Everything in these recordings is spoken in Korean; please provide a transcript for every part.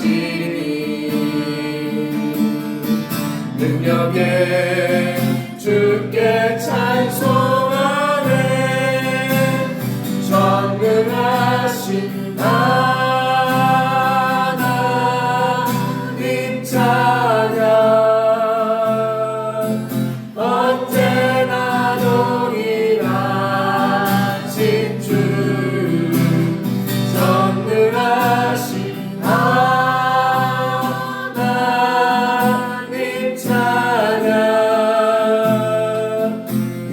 하시니 능력에 주께 찬송하네 전능하신 하나님 찬양 언제나 동일하신 주 전능하신 하나님 찬양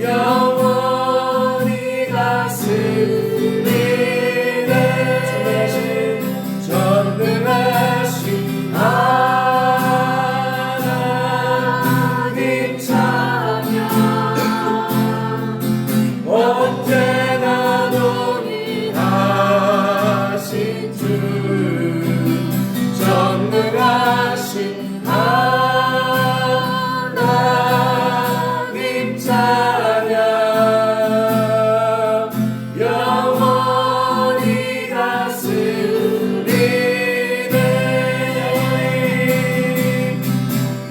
영원히 다스리네 전능하신 하나님 찬양 언제나 동일하신 주 전능하신 하나님 찬양 영원히 다스리네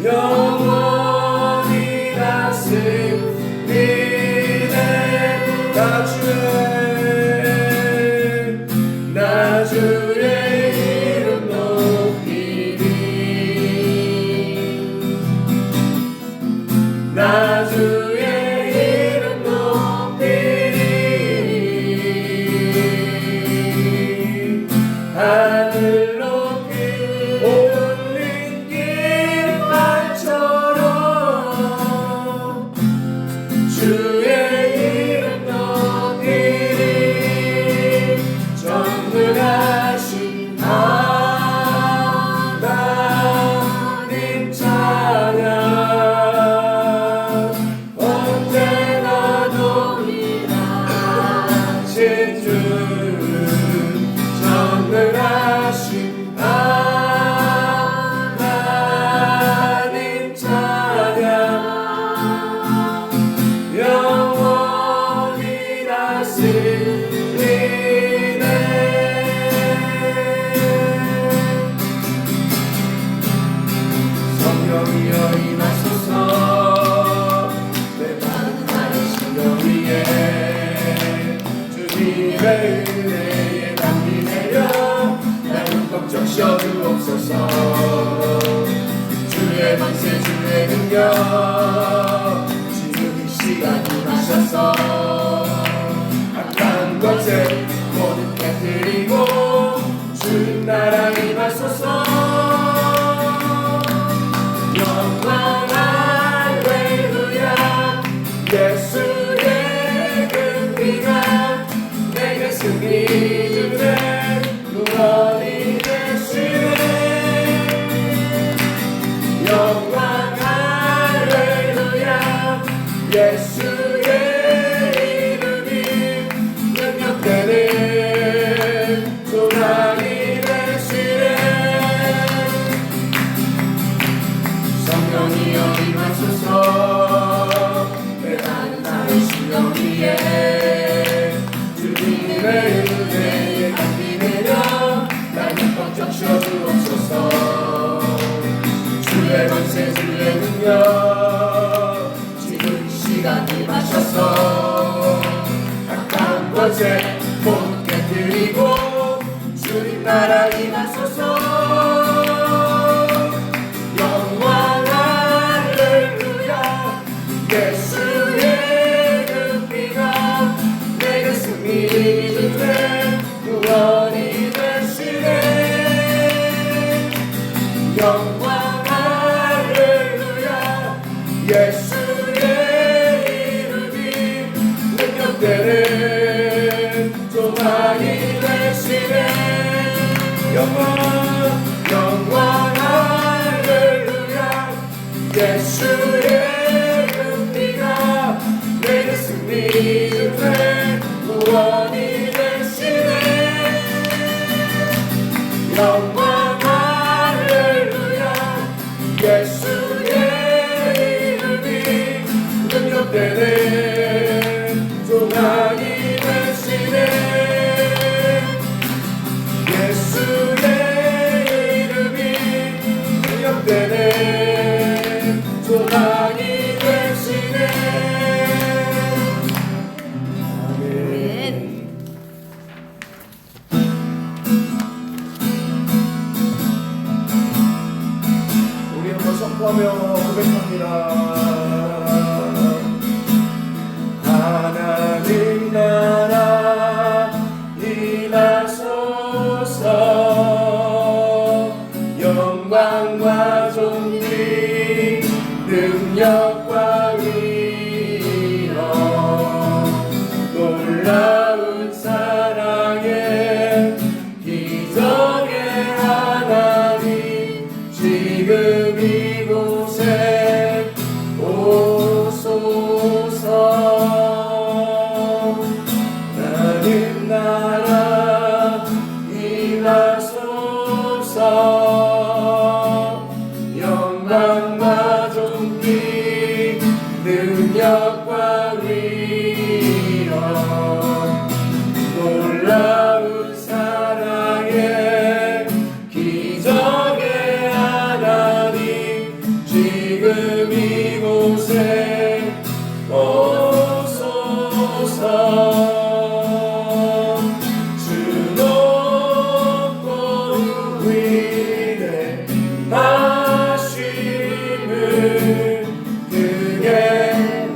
영원히 다스리네 나 주의 이름 높이리 나 주의 이름 높이리 하늘 높이 올린 깃발처럼 주의 이름 높이리 전능하신 하나님 찬양 언제나 동일하신 주 전능하신 하나님 찬양 영원히 다스리네 성령이여 임하소서 내 마음 나의 심령 위에 주님의 은혜에 담비 내려 나는 걱정 쉬어주옵소서 주의 만세 주의 능력 지금 이 시간 임하셔서 악한 것에 모든 깨뜨리고 주님 나라 임하소서 영광 할렐루야 예수의 그 피가 내게 승리 주네 구원이 되시네 영광 할렐루야 예수의 이름이 능력되는 소망이 되시네 성령이여 임하소서 내 많은 나의 심령 위에 주님의 은혜에 담비 내려 나는 걱정 쉬어주옵소서 주의 권세 주의 능력 지금 이 시간 임하셔서 악한 것에 모든 깨뜨리고 주님 나라 임하소서 영광 할렐루야 예수의 그 피가 내게 승리 주네 구원이 되시네 영광 할렐루야 예수의 이름이 능력되는 소망이 되시네 영광 할렐루야 예수의 그 피가 내게 승리 주네 구원이 되시네 영광 할렐루야 예수의 이름이 능력되는 소망이 되시네 예수의 이름이 기도하며 고백합니다. 하나님 나라 임하소서. 영광과 존귀 능력과 위엄 놀라운 사랑의 기적의 하나님 지금 이곳에 오소서. 하나님 나라 임하소서. 영광과 존귀 능력과 위엄 놀라운 사랑의 기적의 하나님 지금 이곳에 오소서. 주 높고 위대하심을 크게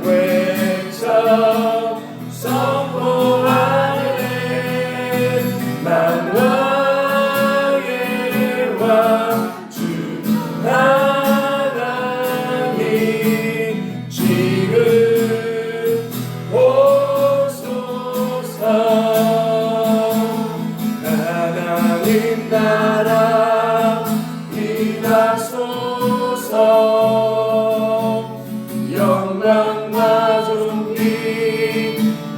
외쳐 선포하네. 만왕의 왕 주 하나님 지금 오소서. 하나님 나라 임하소서. 영광과 존귀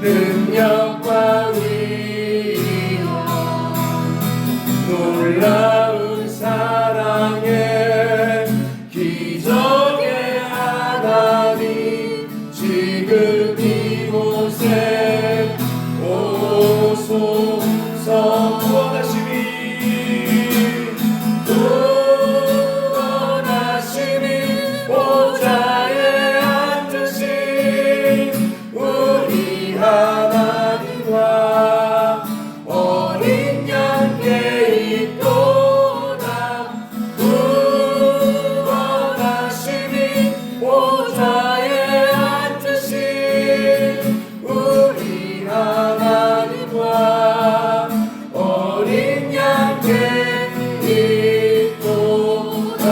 능력과 위엄 놀라운 사랑의 기적의 하나님 지금 이곳에 오소서. 구원하심이 보좌에 앉으신 우리 하나님과 어린 양께 있도다. 구원하심이 보좌에 앉으신 우리 하나님과 어린 양께 있도다.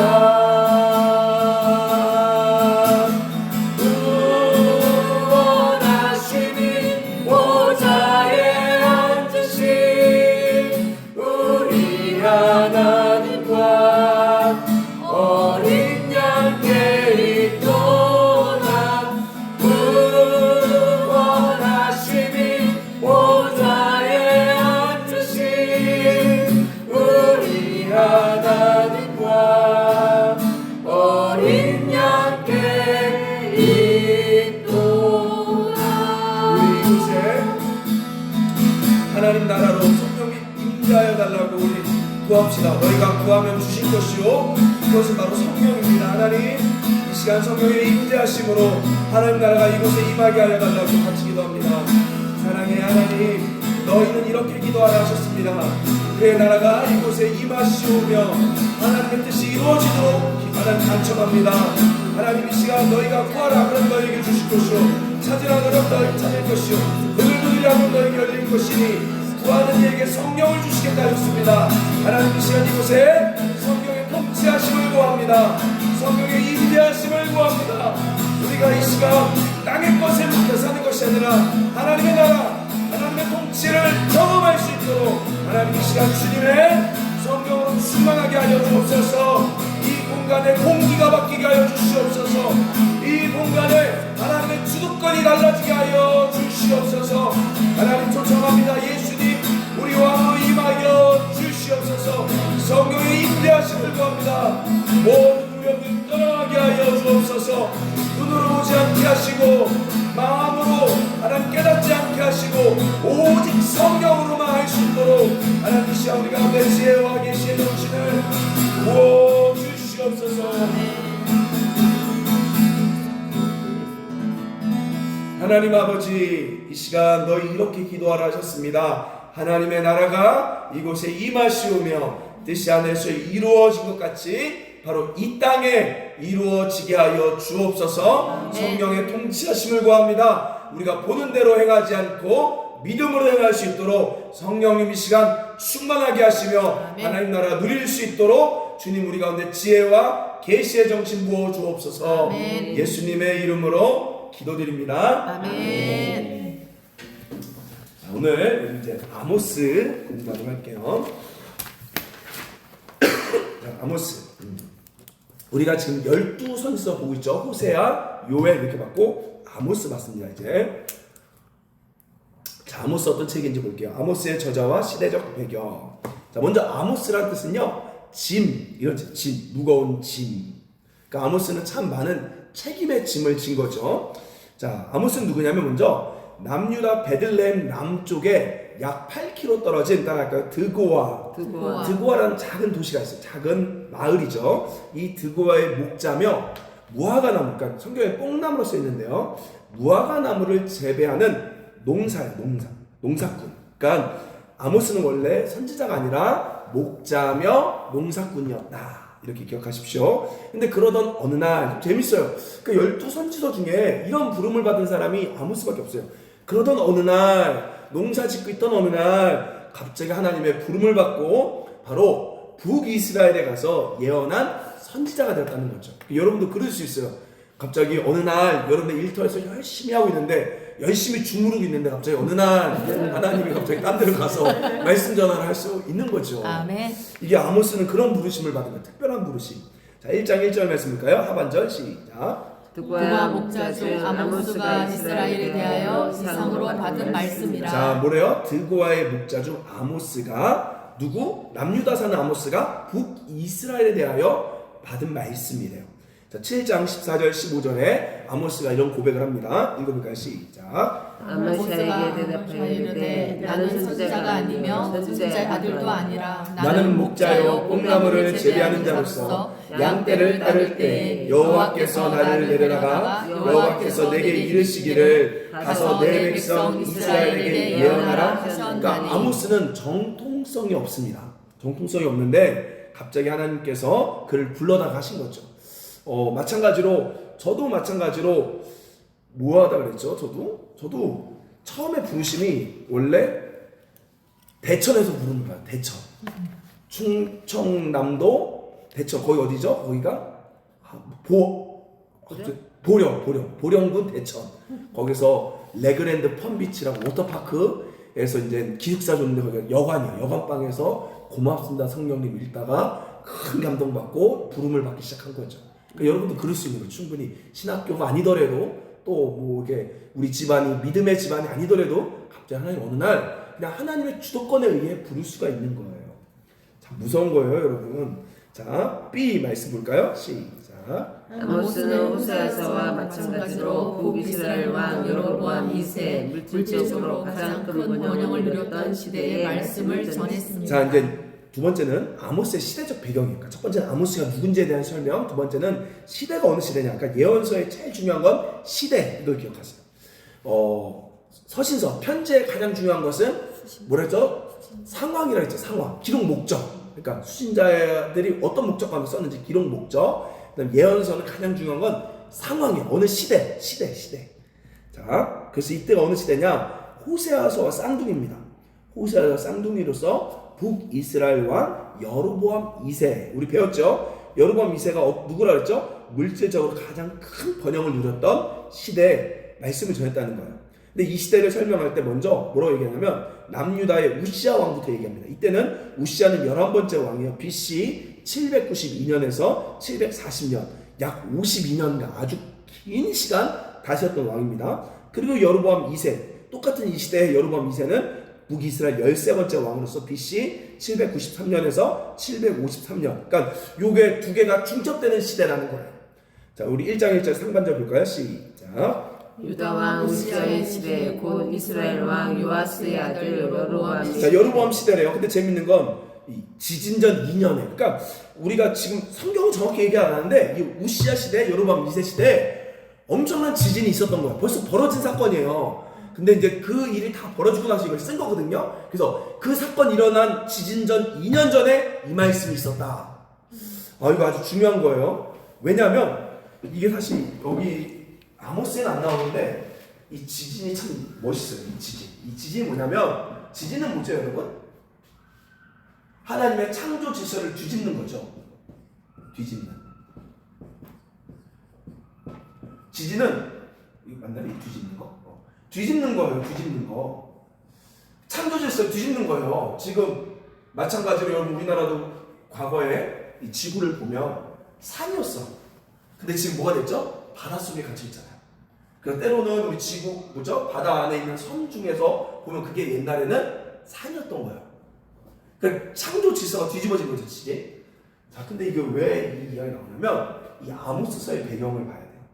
구원하심이 보좌에 앉으신 우리 하나님과 어린 양께 있도다. 구원하심이 보좌에 앉으신 우리 하나님과 어린 양께 있도다. 우리 이곳에 하나님 나라로 성령이 임재하여 달라고 우리 구합시다. 너희가 구하면 주실 것이요 그것은 바로 성령입니다. 하나님 이 시간 성령의 임재하심으로 하나님 나라가 이곳에 임하게 하여 달라고 같이 기도합니다. 사랑의 하나님 너희는 이렇게 기도하라 하셨습니다. 그의 나라가 이곳에 임하시오며 하나님의 뜻이 이루어지도록 하나님 간청합니다. 하나님 이 시간 너희가 구하라 그럼 너희에게 주실 것이요 찾으라 그럼 너희에게 찾을 것이요 문을 두드리라 너희에게 열릴 것이니 구하는 이에게 성령을 주시겠다 하셨습니다. 하나님 이 시간 이곳에 성령의 통치하심을 구합니다. 성령의 임재하심을 구합니다. 우리가 이 시간 땅의 것에 묶여 사는 것이 아니라 하나님의 나라 하나님의 통치를 경험할 수 있도록 하나님 이 시간 주님의 성령으로 충만하게 하여 주옵소서. 이 공간에 공기가 바뀌게 하여 주시옵소서. 이 공간에 하나님의 주도권이 달라지게 하여 주시옵소서. 하나님 초청합니다. 예수님 우리 왕으로 임하여 주시옵소서. 성령의 임재하심을 구합니다. 모든 두려움을 떠나게 하여 주옵소서. 눈으로 보지 않게 하시고 마음으로 하나님 깨닫지 않게 하시고 오직 성령으로만 할 수 있도록 하나님 이 시간 우리 가운데 지혜와 계시의 정신을 부어 주시옵소서. 하나님 아버지 이 시간 너희 이렇게 기도하라 하셨습니다. 하나님의 나라가 이곳에 임하시오며 뜻이 하늘에서 이루어진 것 같이 바로 이 땅에 이루어지게 하여 주옵소서. 성령의 통치하심을 구합니다. 우리가 보는 대로 행하지 않고 믿음으로 행할 수 있도록 성령님 이 시간 충만하게 하시며 하나님 나라 누릴 수 있도록 주님 우리 가운데 지혜와 계시의 정신 부어 주옵소서. 예수님의 이름으로 기도드립니다. 아멘. 자, 오늘 이제 아모스 공부하도록 할게요. 자, 아모스. 우리가 지금 12선지서 보고 있죠. 호세아, 요엘 이렇게 받고 아모스 받습니다. 이제 자, 아모스 어떤 책인지 볼게요. 아모스의 저자와 시대적 배경. 자, 먼저 아모스라는 뜻은요, 짐, 이런 짐, 무거운 짐. 그러니까 아모스는 참 많은 책임의 짐을 진 거죠. 자, 아모스는 누구냐면 먼저 남유다 베들레헴 남쪽에 약 8km 떨어진 따라할까요? 드고아라는 작은 도시가 있어요. 작은 마을이죠. 이 드고아의 목자며 무화과나무, 그러니까 성경에 뽕나무로 써 있는데요. 무화과나무를 재배하는 농사꾼. 그러니까 아모스는 원래 선지자가 아니라 목자며 농사꾼이었다. 이렇게 기억하십시오. 근데 그러던 어느 날 재밌어요. 그 12선지서 중에 이런 부름을 받은 사람이 아모스밖에 없어요. 그러던 어느 날 농사 짓고 있던 어느 날 갑자기 하나님의 부름을 받고 바로 북이스라엘에 가서 예언한 선지자가 되었다는 거죠. 여러분도 그럴 수 있어요. 갑자기 어느 날 여러분의 일터에서 열심히 하고 있는데 열심히 주무르고 있는데 갑자기 어느 날 하나님이 갑자기 딴 데로 가서 말씀 전환을 할 수 있는 거죠. 아멘. 이게 아모스는 그런 부르심을 받은 거예요. 특별한 부르심. 자, 1장 1절 말씀일까요? 하반절 시작. 드고아 목자 중 아모스가 이스라엘에 대하여 이상으로 받은 말씀이라. 자, 뭐래요? 드고아의 목자 중 아모스가 누구? 남유다 사는 아모스가 북이스라엘에 대하여 받은 말씀이래요. 자, 7장 14절 15절에 아모스가 이런 고백을 합니다. 읽어볼까요? 시작. 아모스가 대답하여 이르되 나는 선지자가 아니며 선지자의 아들도 아니라 나는 목자요 뽕나무를 재배하는 자로서 양떼를 따를 때 여호와께서 나를 내려다가 여호와께서 내게 이르시기를 가서 내 백성 이스라엘에게 예언하라. 그러니까 아모스는 정통성이 없습니다. 정통성이 없는데 갑자기 하나님께서 그를 불러다가 하신 거죠. 저도 마찬가지로 뭐하다 그랬죠? 저도 처음에 부르심이 원래 대천에서 부르는 거야. 대천. 충청남도 대천 거기 어디죠? 거기가 보령군 대천. 거기서 레그랜드 펀비치라고 워터파크에서 이제 기숙사 줬는데 거기가 여관이에요. 여관방에서 고맙습니다 성령님 읽다가 큰 감동받고 부름을 받기 시작한 거죠. 그러니까 여러분도 그럴 수 있는 거예요. 충분히 신학교가 아니더라도 또 뭐 이게 우리 집안이 믿음의 집안이 아니더라도 갑자기 하나님 어느 날 그냥 하나님의 주도권에 의해 부를 수가 있는 거예요. 참 무서운 거예요, 여러분. 자, B 말씀 볼까요? 시작. 아모스는 호세아서와 마찬가지로 북이스라엘 왕 여로보암 2세 물질적으로 가장 큰 번영을 누렸던 시대의 말씀을 전했습니다. 자, 이제 두 번째는 아모스의 시대적 배경이니까 첫 번째는 아모스가 누군지에 대한 설명, 두 번째는 시대가 어느 시대냐. 그러니까 예언서의 제일 중요한 건 시대, 이걸 기억하세요. 서신서, 편지의 가장 중요한 것은 뭐랬죠? 상황이라 했죠. 상황, 기록 목적. 그러니까 수신자들이 어떤 목적과 썼는지 기록 목적. 그다음 예언서는 가장 중요한 건 상황이에요. 어느 시대. 자, 그래서 이때가 어느 시대냐? 호세아서와 쌍둥이입니다. 호세아서 쌍둥이로서 북이스라엘 왕 여로보암 2세 우리 배웠죠? 여로보암 2세가 누구라 그랬죠? 물질적으로 가장 큰 번영을 누렸던 시대에 말씀을 전했다는 거예요. 근데 이 시대를 설명할 때 먼저 뭐라고 얘기하냐면 남유다의 우시아 왕부터 얘기합니다. 이때는 우시아는 11번째 왕이에요. BC 792년에서 740년 약 52년간 아주 긴 시간 다스렸던 왕입니다. 그리고 여로보암 2세 똑같은 이 시대의 여로보암 2세는 북이스라엘 13번째 왕으로서 BC 793년에서 753년. 그러니까 요게 두 개가 중첩되는 시대라는 거예요. 자, 우리 1장 1절 상반절 볼까요? 시작. 유다 왕 우시아의 시대 곧 이스라엘 왕 요아스의 아들 여로보암. 자, 여로보암 시대래요. 근데 재밌는 건 지진전 2년에. 그러니까 우리가 지금 성경은 정확히 얘기 안 하는데 이 우시아 시대, 여로보암 2세 시대에 엄청난 지진이 있었던 거예요. 벌써 벌어진 사건이에요. 근데 이제 그 일이 다 벌어지고 나서 이걸 쓴 거거든요. 그래서 그 사건 일어난 지진 전 2년 전에 이 말씀이 있었다. 이거 아주 중요한 거예요. 왜냐하면 이게 사실 여기 아모스에는 안 나오는데 이 지진이 참 멋있어요. 이 지진이 뭐냐면 지진은 뭐죠, 여러분? 하나님의 창조 질서를 뒤집는 거죠. 뒤집는. 지진은 이거 맞나요? 뒤집는 거? 뒤집는 거예요. 뒤집는 거. 창조 질서를 뒤집는 거예요. 지금 마찬가지로 여러분 우리나라도 과거에 이 지구를 보면 산이었어. 근데 지금 뭐가 됐죠? 바닷속에 갇혀 있잖아요. 그래서 때로는 우리 지구 뭐죠? 바다 안에 있는 섬 중에서 보면 그게 옛날에는 산이었던 거예요. 그러니까 창조 질서가 뒤집어진 거죠, 지금. 자, 근데 이게 왜 이 이야기가 나오냐면 이 아모스서의 배경을 봐야 돼요.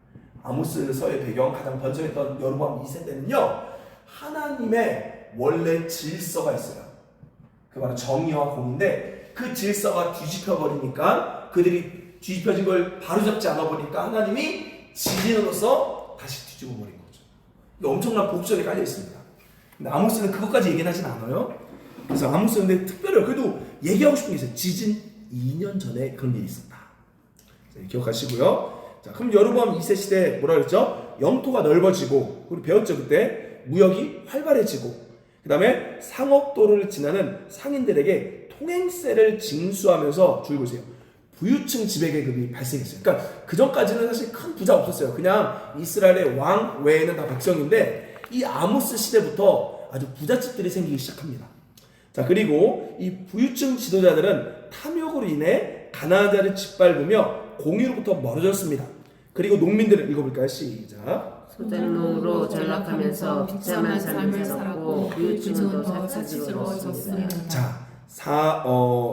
아모스서의 배경 가장 번성했던 여로보암 2세 때는요, 하나님의 원래 질서가 있어요. 그 바로 정의와 공인데 그 질서가 뒤집혀 버리니까 그들이 뒤집혀진 걸 바로잡지 않아 보니까 하나님이 지진으로서 다시 뒤집어 버린 거죠. 이게 엄청난 복전이 깔려 있습니다. 근데 아모스는 그것까지 얘기는 하진 않아요. 그래서 아모스는 근데 특별히 그래도 얘기하고 싶은 게 있어요. 지진 2년 전에 그런 일이 있었다. 자, 기억하시고요. 자, 그럼 여로보암 2세 시대 뭐라 그랬죠? 영토가 넓어지고 우리 배웠죠 그때 무역이 활발해지고 그 다음에 상업도로를 지나는 상인들에게 통행세를 징수하면서 줄 보세요. 부유층 지배계급이 발생했어요. 그러니까 그 전까지는 사실 큰 부자 없었어요. 그냥 이스라엘의 왕 외에는 다 백성인데 이 아모스 시대부터 아주 부잣집들이 생기기 시작합니다. 자, 그리고 이 부유층 지도자들은 탐욕으로 인해 가난한 자를 짓밟으며 공의로부터 멀어졌습니다. 그리고 농민들을 읽어볼까요? 시작. 소작농으로 전락하면서 비참한 삶을 살았고 부유층은 더 사치스러워졌습니다. 자,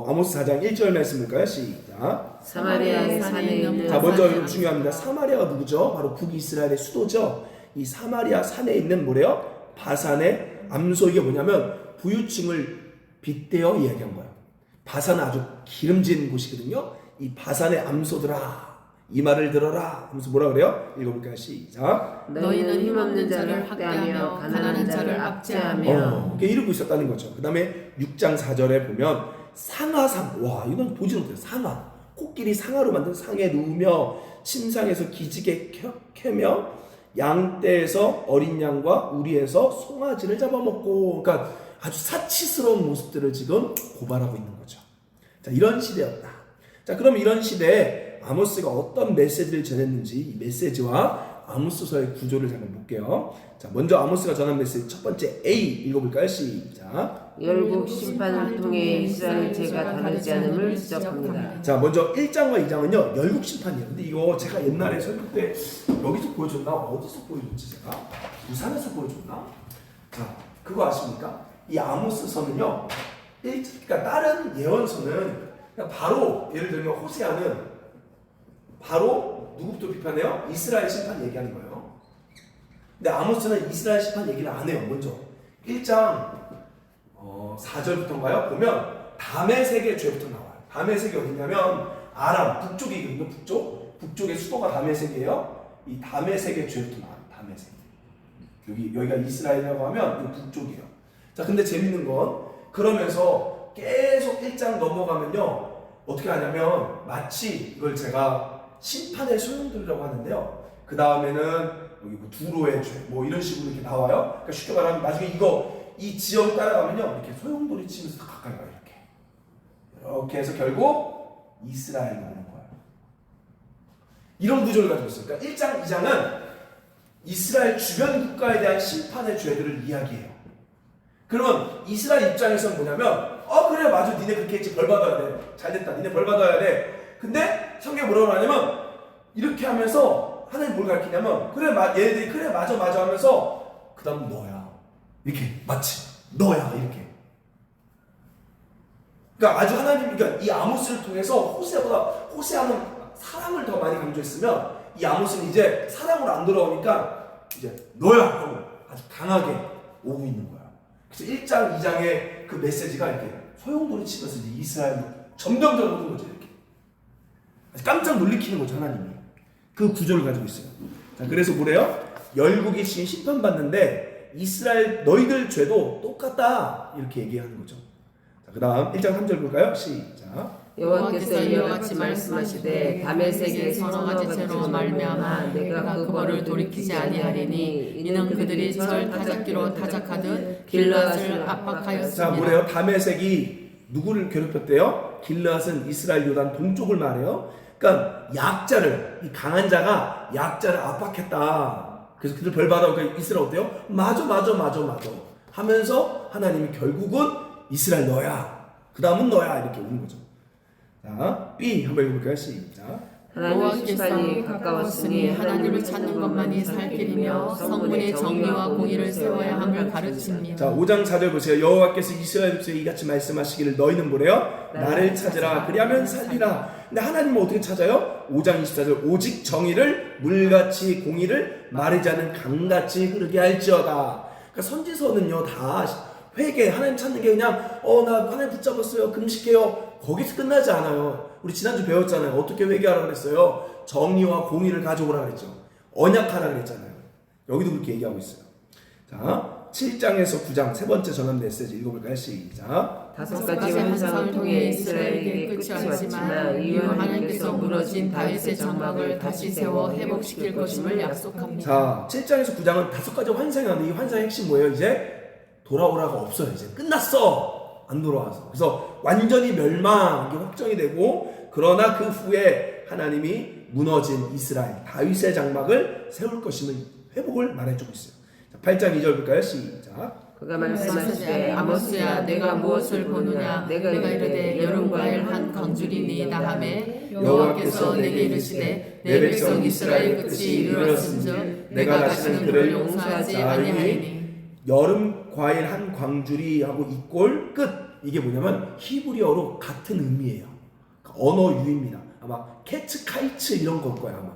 아모스 4장 1절 말씀 볼까요? 시작. 사마리아의 산에 있는 자, 먼저 여러분 중요합니다. 사마리아가 누구죠? 바로 북이스라엘의 수도죠. 이 사마리아 산에 있는 뭐래요? 바산의 암소. 이게 뭐냐면 부유층을 빗대어 이야기한 거예요. 바산은 아주 기름진 곳이거든요. 이 바산의 암소들아 이 말을 들어라 하면서 뭐라 그래요? 읽어볼까요? 시작. 너희는 힘없는 자를 학대하며 가난한 자를 압제하며 이게 이러고 있었다는 거죠. 그 다음에 6장 4절에 보면 상하상, 와 이건 보지 못해요. 상하, 코끼리 상하로 만든 상에 누우며 침상에서 기지개 캐며 양떼에서 어린 양과 우리에서 송아지를 잡아먹고, 그러니까 아주 사치스러운 모습들을 지금 고발하고 있는 거죠. 자, 이런 시대였다. 자, 그럼 이런 시대에 아모스가 어떤 메시지를 전했는지 이 메시지와 아모스서의 구조를 한번 볼게요. 자, 먼저 아모스가 전한 메시지 첫 번째 A 읽어볼까요? 시작. 열국 심판을 통해 이스라엘 죄가 다르지 않음을 지적합니다. 자, 먼저 1장과 2장은요 열국 심판이에요. 근데 이거 제가 옛날에 설교 때 여기서 보여줬나? 어디서 보여줬지 제가? 부산에서 보여줬나? 자, 그거 아십니까? 이 아모스서는요 그러니까 다른 예언서는 그냥 바로 예를 들면 호세아는 바로 누구부터 비판해요? 이스라엘 심판 얘기하는 거예요. 근데 아모스는 이스라엘 심판 얘기를 안 해요. 먼저 1장 4절부터인가요? 보면 담의 세계 죄부터 나와요. 담의 세계 어디냐면 아람 북쪽이거든요. 북쪽의 수도가 담의 세계예요. 이 담의 세계 죄부터 나와요. 담의 세계. 여기가 이스라엘이라고 하면 북쪽이에요. 자, 근데 재밌는 건 그러면서 계속 1장 넘어가면요 어떻게 하냐면 마치 이걸 제가 심판의 소용돌이라고 하는데요. 그 다음에는 여기 뭐 두로의 죄, 뭐 이런 식으로 이렇게 나와요. 그러니까 쉽게 말하면 나중에 이 지역 따라가면요 이렇게 소용돌이 치면서 가까이 가요. 이렇게 해서 결국 이스라엘로 오는 거예요. 이런 구조를 가지고 있어요. 그러니까 1장, 2장은 이스라엘 주변 국가에 대한 심판의 죄들을 이야기해요. 그러면 이스라엘 입장에서는 뭐냐면 그래 맞아 니네 그렇게 했지 벌 받아야 돼. 잘됐다 니네 벌 받아야 돼. 근데 성경이 뭐라고 하냐면 이렇게 하면서 하나님 뭘 가르치냐면 그래 얘네들이 그래 맞아 하면서 그 다음 너야 이렇게 마치 너야 이렇게. 그러니까 아주 하나님 그러니까 이 아모스를 통해서 호세아는 사랑을 더 많이 강조했으면 이 아모스는 이제 사랑으로 안 돌아오니까 이제 너야 하고 아주 강하게 오고 있는 거야. 그래서 1장 2장의 그 메시지가 이렇게 소용돌이 치면서 이제 이스라엘로 점점점 오는 거죠. 이렇게 깜짝 놀리키는 거죠. 하나님이 그 구조를 가지고 있어요. 자, 그래서 뭐래요? 열국이 지금 심판받는데 이스라엘 너희들 죄도 똑같다 이렇게 얘기하는 거죠. 자, 그 다음 1장 3절 볼까요? 시작. 여호와께서 이와 같이 말씀하시되 다메섹에 서너 가지 죄로 말미암아 내가 그 벌을 돌이키지 아니하리니 이는 그들이 절 타작기로 타작하듯 길르앗을 자, 압박하였습니다. 뭐래요? 다메섹이 누구를 괴롭혔대요? 길르앗은 이스라엘 요단 동쪽을 말해요. 그러니까 약자를, 이 강한 자가 약자를 압박했다. 그래서 그들 벌 받아오니까 이스라엘 어때요? 맞아 하면서 하나님이 결국은 이스라엘 너야, 그 다음은 너야 이렇게 오는 거죠. 자, B 한번 읽어볼까요? 시작. 하나님의 심판이 가까웠으니 하나님을 찾는 것만이 살 길이며 성문의 정의와 공의를 세워야 함을 가르칩니다. 자, 5장 4절 보세요. 여호와께서 이스라엘 백성에게 이같이 말씀하시기를 너희는 뭐래요? 나를 찾으라 그리하면 살리라. 근데 하나님은 어떻게 찾아요? 5장 24절 오직 정의를 물같이 공의를 마르지 않은 강같이 흐르게 할지어다. 그러니까 선지서는요 다 회개, 하나님 찾는 게 그냥 나 하나님 붙잡았어요, 금식해요, 거기서 끝나지 않아요. 우리 지난주 배웠잖아요. 어떻게 회개하라 그랬어요? 정의와 공의를 가져오라 그랬죠. 언약하라 그랬잖아요. 여기도 그렇게 얘기하고 있어요. 자, 7장에서 9장 세 번째 전환 메시지 읽어볼까요? 시작. 다섯 가지 환상을 통해 이스라엘에게 끝이 왔지만 이후 하나님께서 무너진 다윗의 장막을 다시 세워 회복시킬 것임을 약속합니다. 자, 7장에서 9장은 다섯 가지 환상이 나는데 이 환상의 핵심 뭐예요? 이제 돌아오라가 없어요. 이제 끝났어. 안 돌아와서. 그래서 완전히 멸망, 이게 확정이 되고, 그러나 그 후에 하나님이 무너진 이스라엘 다윗의 장막을 세울 것임을, 회복을 말해주고 있어요. 자, 8장 2절 볼까요? 시작. 그가 말씀하시되 아모스야 내가 무엇을 보느냐 내가 이르되 여름과일 한 광줄이니이다 하매 여호와께서 내게 이르시되 내 백성 이스라엘 끝이 이르렀은즉 내가 다시는 그를 용서하지 아니하리니. 여름 과일 한 광줄이 하고 이꼴 끝, 이게 뭐냐면 히브리어로 같은 의미예요. 언어 유희입니다. 아마 캐츠 카이츠 이런 걸 거야 아마.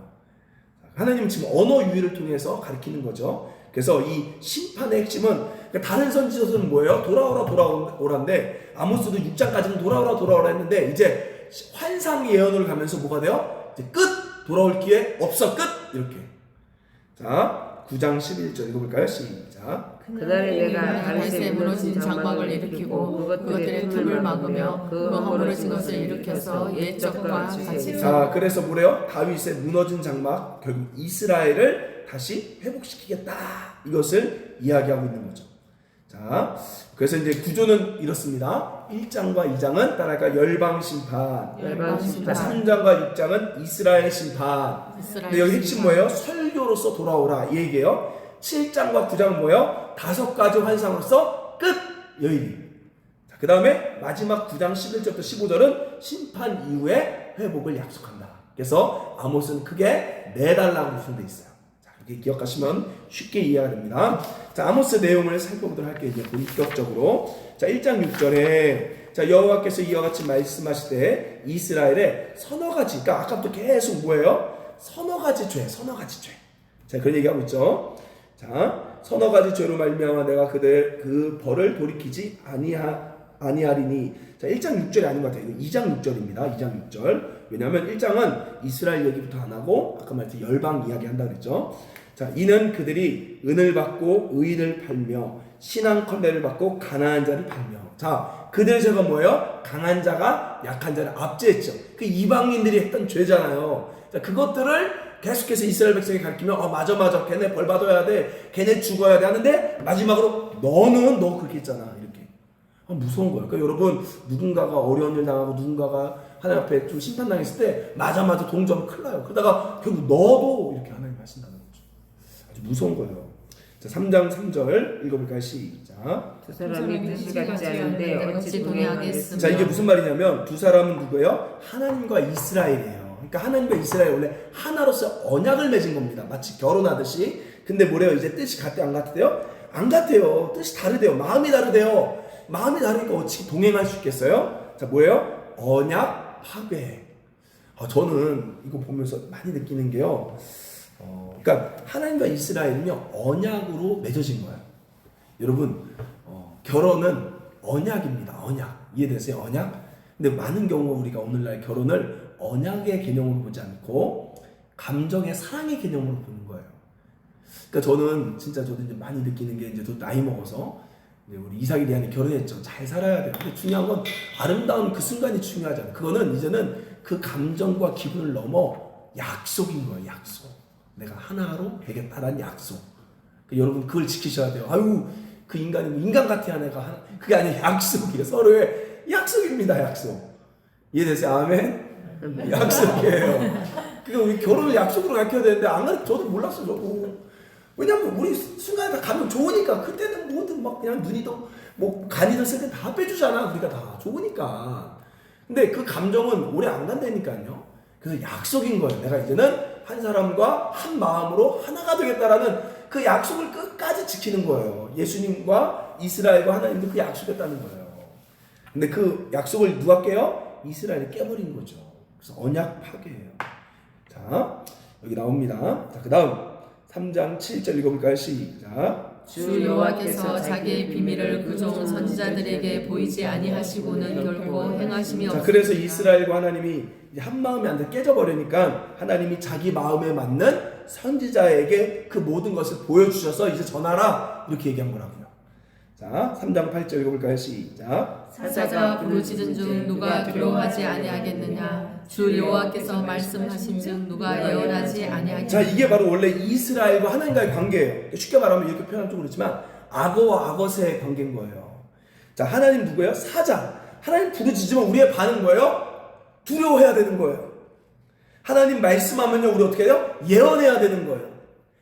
하나님은 지금 언어 유희를 통해서 가르치는 거죠. 그래서 이 심판의 핵심은, 다른 선지서는 뭐예요? 돌아오라인데 아모스도 6장까지는 돌아오라 했는데 이제 환상 예언을 가면서 뭐가 돼요? 이제 끝! 돌아올 기회 없어 끝! 이렇게. 자, 9장 11절 읽어볼까요? 시작. 그날에 내가 다윗의 무너진 장막을 일으키고 그것들의 틈을 막으며 그 허물어진 것을 일으켜서 옛적과 같이. 자, 그래서 뭐래요? 다윗의 무너진 장막, 결국 이스라엘을 다시 회복시키겠다, 이것을 이야기하고 있는 거죠. 자, 그래서 이제 구조는 이렇습니다. 1장과 2장은 따라할까 열방 심판, 3장과 6장은 이스라엘 심판. 근데 여기 핵심 뭐예요? 설교로서 돌아오라 이 얘기예요. 7장과 9장은 뭐예요? 5가지 환상으로서 끝! 여인이. 그 다음에 마지막 9장 11절부터 15절은 심판 이후에 회복을 약속한다. 그래서 아모스는 크게 4달라고 구성되어 있어요. 자, 이렇게 기억하시면 쉽게 이해가 됩니다. 자, 아모스 내용을 살펴보도록 할게요. 이제 본격적으로. 자, 1장 6절에 자, 여호와께서 이와 같이 말씀하시되 이스라엘의 서너 가지, 그러니까 아까부터 계속 뭐예요? 서너 가지 죄. 자, 그런 얘기하고 있죠. 자, 서너 가지 죄로 말미암아 내가 그들 그 벌을 돌이키지 아니하리니. 자, 1장 6절이 아닌 것 같아요. 2장 6절입니다. 2장 6절. 왜냐하면 1장은 이스라엘 얘기부터 안 하고 아까 말했듯이 열방 이야기 한다 그랬죠. 자, 이는 그들이 은을 받고 의인을 팔며 신앙 컬레를 받고 가난한 자를 팔며. 자, 그들의 죄가 뭐예요? 강한 자가 약한 자를 압제했죠. 그 이방인들이 했던 죄잖아요. 자, 그것들을 계속해서 이스라엘 백성이 가르치면 맞아 걔네 벌 받아야 돼, 걔네 죽어야 돼 하는데 마지막으로 너 그렇게 했잖아 이렇게. 무서운 거예요. 그러니까 여러분, 누군가가 어려운 일 당하고 누군가가 하나님 앞에 좀 심판당했을 때 맞아 동조하면 큰일 나요. 그러다가 결국 너도 이렇게 하나님 하신다는 거죠. 아주 무서운 거예요. 자, 3장 3절 읽어볼까요? 시작. 두 사람이 뜻이 같지 않은데 어찌 동행하겠으며. 자, 이게 무슨 말이냐면 두 사람은 누구예요? 하나님과 이스라엘이에요. 그러니까 하나님과 이스라엘 원래 하나로서 언약을 맺은 겁니다. 마치 결혼하듯이. 근데 뭐래요? 이제 뜻이 같대요? 안 같대요? 안 같아요. 뜻이 다르대요. 마음이 다르대요. 마음이 다르니까 어떻게 동행할 수 있겠어요? 자, 뭐예요? 언약 파괴. 저는 이거 보면서 많이 느끼는 게요. 그러니까 하나님과 이스라엘은요 언약으로 맺어진 거예요. 여러분, 결혼은 언약입니다. 언약. 이해되세요? 언약? 근데 많은 경우 우리가 오늘날 결혼을 언약의 개념으로 보지 않고 감정의 사랑의 개념으로 보는 거예요. 그러니까 저는 이제 많이 느끼는 게 이제 또 나이 먹어서 우리 이삭이 리안이 결혼했죠. 잘 살아야 돼요. 근데 중요한 건 아름다운 그 순간이 중요하잖아요. 그거는 이제는 그 감정과 기분을 넘어 약속인 거예요. 약속. 내가 하나로 되겠다라는 약속. 여러분 그걸 지키셔야 돼요. 아유 그 인간이 뭐 인간 같아 내가. 그게 아니라 약속이에요. 서로의 약속입니다. 약속. 이해되세요? 아멘? 약속이에요. 그러니까 우리 결혼을 약속으로 가르쳐야 되는데 안 가르쳐. 저도 몰랐어. 저도. 왜냐면 우리 순간에 다 가면 좋으니까. 그때는 뭐든 막 그냥 눈이든 뭐 간이든 쓸 때 다 빼주잖아. 우리가 다 좋으니까. 근데 그 감정은 오래 안 간다니까요. 그래서 약속인 거예요. 내가 이제는 한 사람과 한 마음으로 하나가 되겠다라는 그 약속을 끝까지 지키는 거예요. 예수님과 이스라엘과 하나님도 그 약속했다는 거예요. 근데 그 약속을 누가 깨요? 이스라엘이 깨버린 거죠. 그래서 언약 파괴예요. 자, 여기 나옵니다. 자, 그 다음 3장 7절 읽어볼까요? 시작. 주 여호와께서 자기의 비밀을 그종 선지자들에게 보이지 아니하시고는 결코 행하심이 자, 없으니까. 그래서 이스라엘과 하나님이 한 마음이 안 돼 깨져버리니까 하나님이 자기 마음에 맞는 선지자에게 그 모든 것을 보여주셔서 이제 전하라 이렇게 얘기한 거라고요. 자, 3장 8절 읽어볼까요? 시작. 사자가 부르짖은 중 누가 두려워하지 아니하겠느냐. 주 여호와께서 말씀하신즉 누가 예언하지 아니하겠느냐. 자, 이게 바로 원래 이스라엘과 하나님과의 관계예요. 쉽게 말하면 이렇게 표현하면 좀 그렇지만 악어와 악어새의 관계인 거예요. 자, 하나님 누구예요? 사자. 하나님 부르짖으면 우리의 반응 뭐예요? 두려워해야 되는 거예요. 하나님 말씀하면요 우리 어떻게 해요? 예언해야 되는 거예요.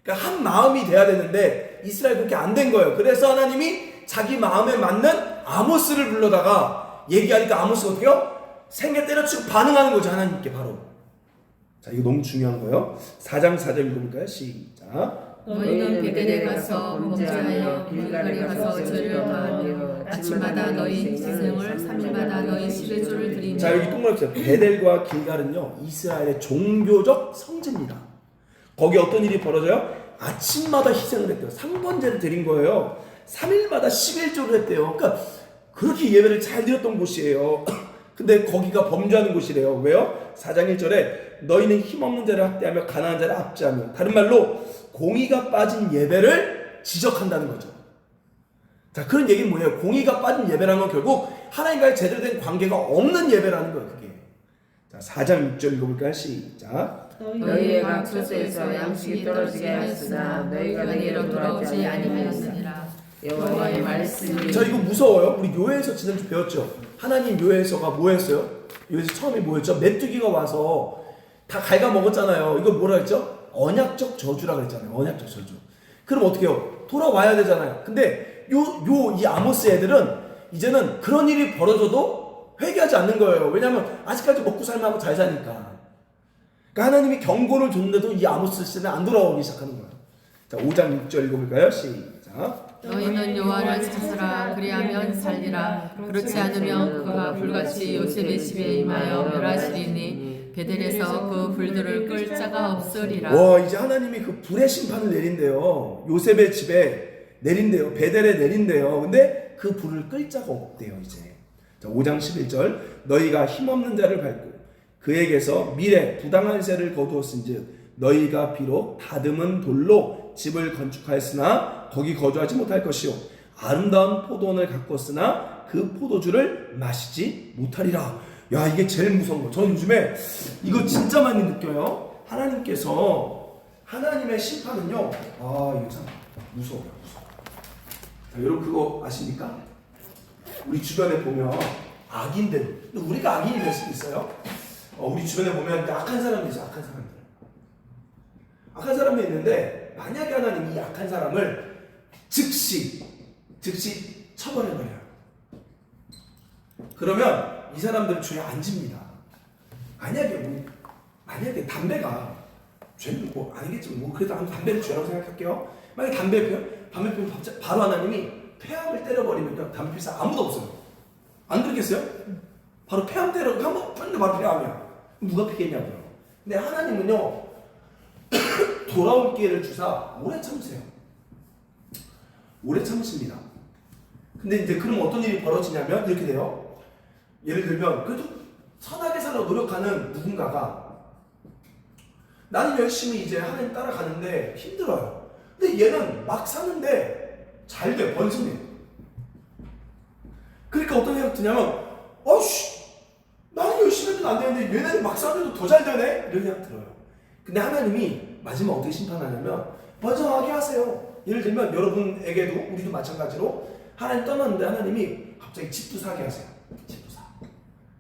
그러니까 한 마음이 돼야 되는데 이스라엘 그렇게 안 된 거예요. 그래서 하나님이 자기 마음에 맞는 아모스를 불러다가 얘기하니까 아모스가 어떻게 해요? 생애 때려치고 반응하는 거죠. 하나님께 바로. 자, 이거 너무 중요한 거예요. 4장 4절 읽어볼까요? 시작. 너희는 베델에 가서 범죄하여 길갈에 가서 죄를 다하며 아침마다 너희 희생을 3일마다 너희 11조를 드리며. 자, 여기 동그랗게 베델과 길갈은요 이스라엘의 종교적 성지입니다. 거기 어떤 일이 벌어져요? 아침마다 희생을 했대요. 상번제를 드린 거예요. 3일마다 11조를 했대요. 그러니까 그렇게 예배를 잘 드렸던 곳이에요. 근데 거기가 범죄하는 곳이래요. 왜요? 4장 1절에 너희는 힘없는 자를 학대하며 가난한 자를 압제하며, 다른 말로 공의가 빠진 예배를 지적한다는 거죠. 자, 그런 얘기는 뭐예요? 공의가 빠진 예배라는 건 결국 하나님과의 제대로 된 관계가 없는 예배라는 거예요. 그게. 자, 4장 6절 읽어볼까요? 시작. 너희의 각 처소에서 양식이 떨어지게 하였으나 너희가 내게로 돌아오지 아니하였느니라. 여호와의 말씀이. 자, 이거 무서워요. 우리 묘회에서 지난주 배웠죠. 하나님 묘회에서가 뭐 했어요? 묘회에서 처음에 뭐였죠? 메뚜기가 와서 다 갉아먹었잖아요. 이거 뭐라 했죠? 언약적 저주라 그랬잖아요. 언약적 저주. 그럼 어떻게 해요? 돌아와야 되잖아요. 근데 이 아모스 애들은 이제는 그런 일이 벌어져도 회개하지 않는 거예요. 왜냐하면 아직까지 먹고 살만하고 잘 사니까. 그러니까 하나님이 경고를 줬는데도 이 아모스 씨는 안 돌아오기 시작하는 거예요. 자, 5장 6절 읽어볼까요? 시작. 너희는 여호와를 찾으라. 그리하면 살리라. 그렇지 않으면 그가 불같이 요셉의 집에 임하여 멸하시리니 베델에서 그 불들을 끌 자가 없으리라. 와, 이제 하나님이 그 불의 심판을 내린대요. 요셉의 집에 내린대요. 베델에 내린대요. 근데 그 불을 끌 자가 없대요. 이제. 자, 5장 11절. 너희가 힘없는 자를 밟고 그에게서 미래 부당한 세를 거두었은즉 너희가 비록 다듬은 돌로 집을 건축하였으나 거기 거주하지 못할 것이요 아름다운 포도원을 가꿨으나 그 포도주를 마시지 못하리라. 야, 이게 제일 무서운 거. 저는 요즘에 이거 진짜 많이 느껴요. 하나님께서 하나님의 심판은요, 이거 참 무서워요. 자, 여러분 그거 아십니까? 우리 주변에 보면 악인들, 우리가 악인이 될 수도 있어요. 우리 주변에 보면 악한 사람이 있어요. 악한 사람들. 악한 사람이 있는데 만약에 하나님이 악한 사람을 즉시 처벌해버려요. 그러면 이 사람들은 죄에 안 집니다. 만약에 담배가 죄는 뭐 아니겠지만 뭐 그래도 담배는 죄라고 생각할게요. 만약에 담배 피우면 바로 하나님이 폐암을 때려버리면 담배 피울 사람 아무도 없어요. 안 그렇겠어요? 바로 폐암 때려고 한번 폈는데 바로 폐암이야. 누가 피겠냐고요. 근데 하나님은요 돌아올 기회를 주사 오래 참으세요. 오래 참으십니다. 근데 이제 그럼 어떤 일이 벌어지냐면 이렇게 돼요. 예를 들면 그래도 선하게 살아 노력하는 누군가가 나는 열심히 이제 하나님 따라가는데 힘들어요. 근데 얘는 막 사는데 잘 돼, 번성해. 그러니까 어떤 생각 드냐면 어이씨 나는 열심히 해도 안 되는데 얘네는 막상 해도 더 잘 되네? 이런 생각 들어요. 근데 하나님이 마지막 어떻게 심판하냐면 번성하게 하세요. 예를 들면 여러분에게도 우리도 마찬가지로 하나님 떠났는데 하나님이 갑자기 집도 사게 하세요. 집도 사,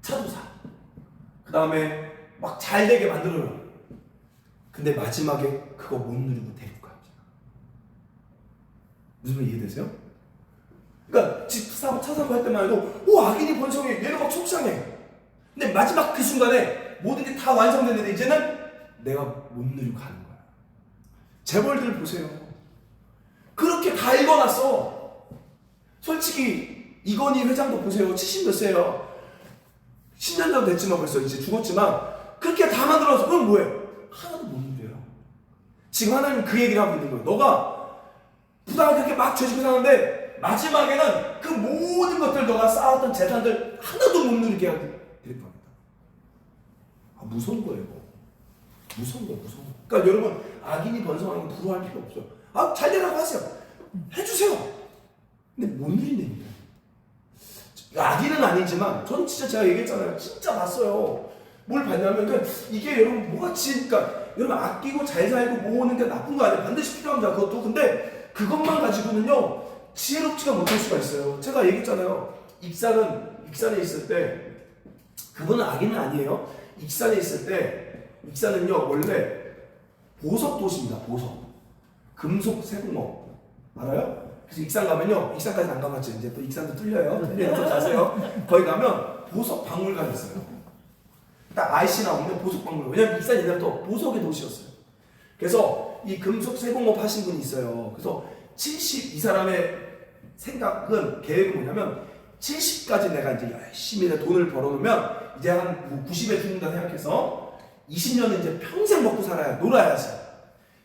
차도 사, 그 다음에 막 잘 되게 만들어요. 근데 마지막에 그거 못 누리고 데리고 갑니다. 무슨 말 이해되세요? 그러니까 집 사고 차 사고 할 때만 해도 오 악인이 번성해, 얘가 막 속상해. 근데 마지막 그 순간에 모든 게 다 완성됐는데 이제는 내가 못 누리고 가는 거야. 재벌들 보세요. 그렇게 다 읽어놨어. 솔직히 이건희 회장도 보세요. 70몇 세예요. 10년 정도 됐지만 벌써 이제 죽었지만 그렇게 다 만들어서 그럼 뭐해? 하나도 못 누려요. 지금 하나님 그 얘기를 하고 있는 거예요. 너가 부당하게 그렇게 막 죄지고 사는데 마지막에는 그 모든 것들 너가 쌓았던 재산들 하나도 못 누리게 될 겁니다. 아, 무서운 거예요. 무서운 거예요. 무서운 거. 그러니까 여러분 악인이 번성하는 거 부러워할 필요 없어요. 아, 잘 되라고 하세요. 해주세요. 근데 못 누린다니까. 악인은 아니지만 저는 진짜 제가 얘기했잖아요. 진짜 봤어요. 뭘 봤냐면 그러니까 이게 여러분 뭐가 그러니까 여러분 아끼고 잘 살고 모으는 게 나쁜 거 아니에요. 반드시 필요합니다. 그것도. 근데 그것만 가지고는요 지혜롭지가 못할 수가 있어요. 제가 얘기했잖아요. 익산에 있을 때 그분은 악인은 아니에요. 익산에 있을 때 익산은요 원래 보석 도시입니다. 보석, 금속 세공업 알아요? 그래서 익산 가면요, 익산까지는 안 가봤죠. 이제 또 익산도 뚫려요. 뚫려서 가세요. 거기 가면 보석 박물관이 있어요. 딱 IC 나오면 보석 박물관. 왜냐면 익산 옛날부터 보석의 도시였어요. 그래서 이 금속 세공업 하신 분이 있어요. 그래서 이 사람의 생각은 계획은 뭐냐면 70까지 내가 이제 열심히 돈을 벌어놓으면 이제 한 90에 죽는다 생각해서 20년은 이제 평생 먹고 살아야 놀아야지.